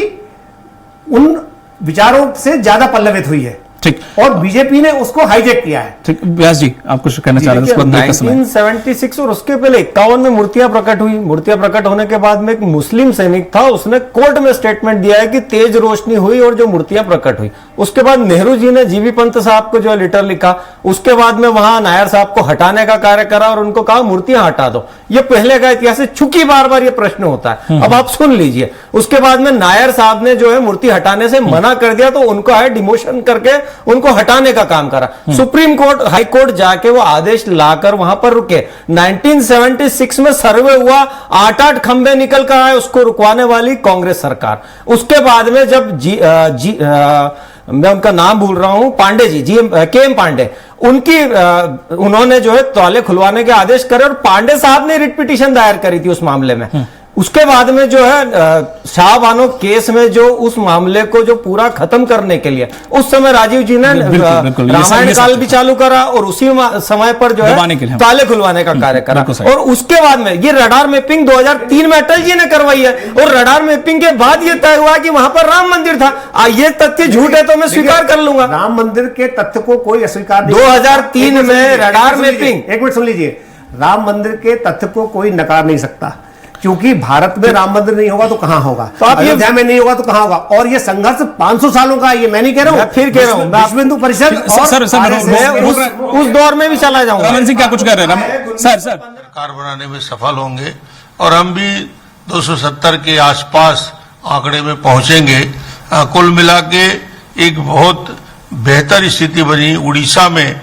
उन विचारों से ज्यादा पल्लवित हुई है, ठीक, और बीजेपी ने उसको हाईजैक किया है। ठीक, व्यास जी आप कुछ कहना चाह रहे हैं? 1976 और उसके पहले 51 में मूर्तियां प्रकट हुई। मूर्तियां प्रकट होने के बाद में एक मुस्लिम सैनिक था, उसने कोर्ट में स्टेटमेंट दिया है कि तेज रोशनी हुई और जो मूर्तियां प्रकट हुई। उसके बाद नेहरू जी ने जीबी पंत साहब को जो लेटर लिखा, उसके बाद में वहां नायर साहब को हटाने का कार्य करा और उनको कहा मूर्तियां हटा दो। ये पहले का इतिहास है, चूंकि बार बार ये प्रश्न होता है। अब आप सुन लीजिए, उसके बाद में नायर साहब ने जो है मूर्ति हटाने से मना कर दिया, तो उनको है डिमोशन करके उनको हटाने का काम करा। सुप्रीम कोर्ट, हाई कोर्ट जाके वो आदेश लाकर वहां पर रुके। 1976 में सर्वे हुआ, 8-8 खंबे निकल कर आए उसको रुकवाने वाली कांग्रेस सरकार। उसके बाद में जब मैं उनका नाम भूल रहा हूं, पांडे जी के.एम. पांडे, उनकी उन्होंने जो है ताले खुलवाने के आदेश करे और पांडे साहब ने रिट पिटीशन दायर करी थी उस मामले में। उसके बाद में जो है शाहबानो केस में जो उस मामले को जो पूरा खत्म करने के लिए उस समय राजीव जी ने रामायण काल भी चालू करा और उसी समय पर जो है ताले खुलवाने का कार्य करा। और उसके बाद में ये रडार मैपिंग 2003 में अटल जी ने करवाई है और रडार मैपिंग के बाद ये तय हुआ कि वहां पर राम मंदिर था। ये तथ्य झूठ है तो मैं स्वीकार कर लूंगा। राम मंदिर के तथ्य को कोई अस्वीकार नहीं। 2003 में रडार मैपिंग, एक मिनट सुन लीजिए, राम मंदिर के तथ्य को कोई नकार नहीं सकता, क्योंकि भारत में राम मंदिर नहीं होगा तो कहां होगा, तो अयोध्या में नहीं होगा तो कहां होगा। और ये संघर्ष 500 सालों का, ये मैं नहीं कह रहा हूं, फिर कह रहा हूं विश्व हिंदू परिषद उस दौर में भी चला जाऊंगा। रमन सिंह क्या कुछ कह रहे हैं सर? सरकार बनाने में सफल होंगे और हम भी 270 के आसपास आंकड़े में पहुंचेंगे। कुल मिला के एक बहुत बेहतर स्थिति बनी। उड़ीसा में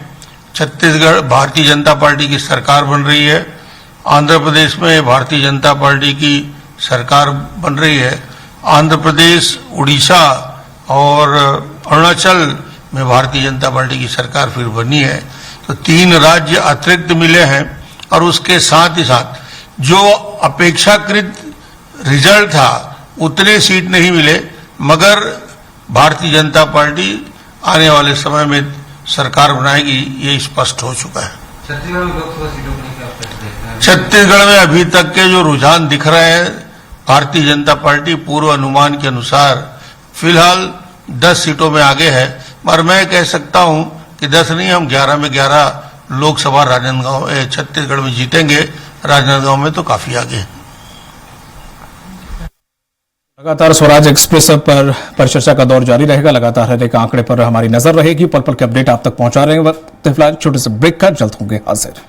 छत्तीसगढ़ भारतीय जनता पार्टी की सरकार बन रही है, आंध्र प्रदेश में भारतीय जनता पार्टी की सरकार बन रही है, आंध्र प्रदेश, उड़ीसा और अरुणाचल में भारतीय जनता पार्टी की सरकार फिर बनी है। तो 3 राज्य अतिरिक्त मिले हैं और उसके साथ ही साथ जो अपेक्षाकृत रिजल्ट था उतने सीट नहीं मिले, मगर भारतीय जनता पार्टी आने वाले समय में सरकार बनाएगी, ये स्पष्ट हो चुका है। छत्तीसगढ़ में अभी तक के जो रुझान दिख रहे हैं, भारतीय जनता पार्टी पूर्व अनुमान के अनुसार फिलहाल 10 सीटों में आगे है, पर मैं कह सकता हूं कि 10 नहीं, हम 11 में 11 लोकसभा राजनांदगांव छत्तीसगढ़ में जीतेंगे। राजनांदगांव में तो काफी आगे है। लगातार स्वराज एक्सप्रेस पर परिचर्चा का दौर जारी रहेगा। लगातार हर एक आंकड़े पर हमारी नजर रहेगी। पल पल के अपडेट आप तक पहुंचा रहे हैं। वक्त फिलहाल छोटे से ब्रेक का, जल्द होंगे हाजिर।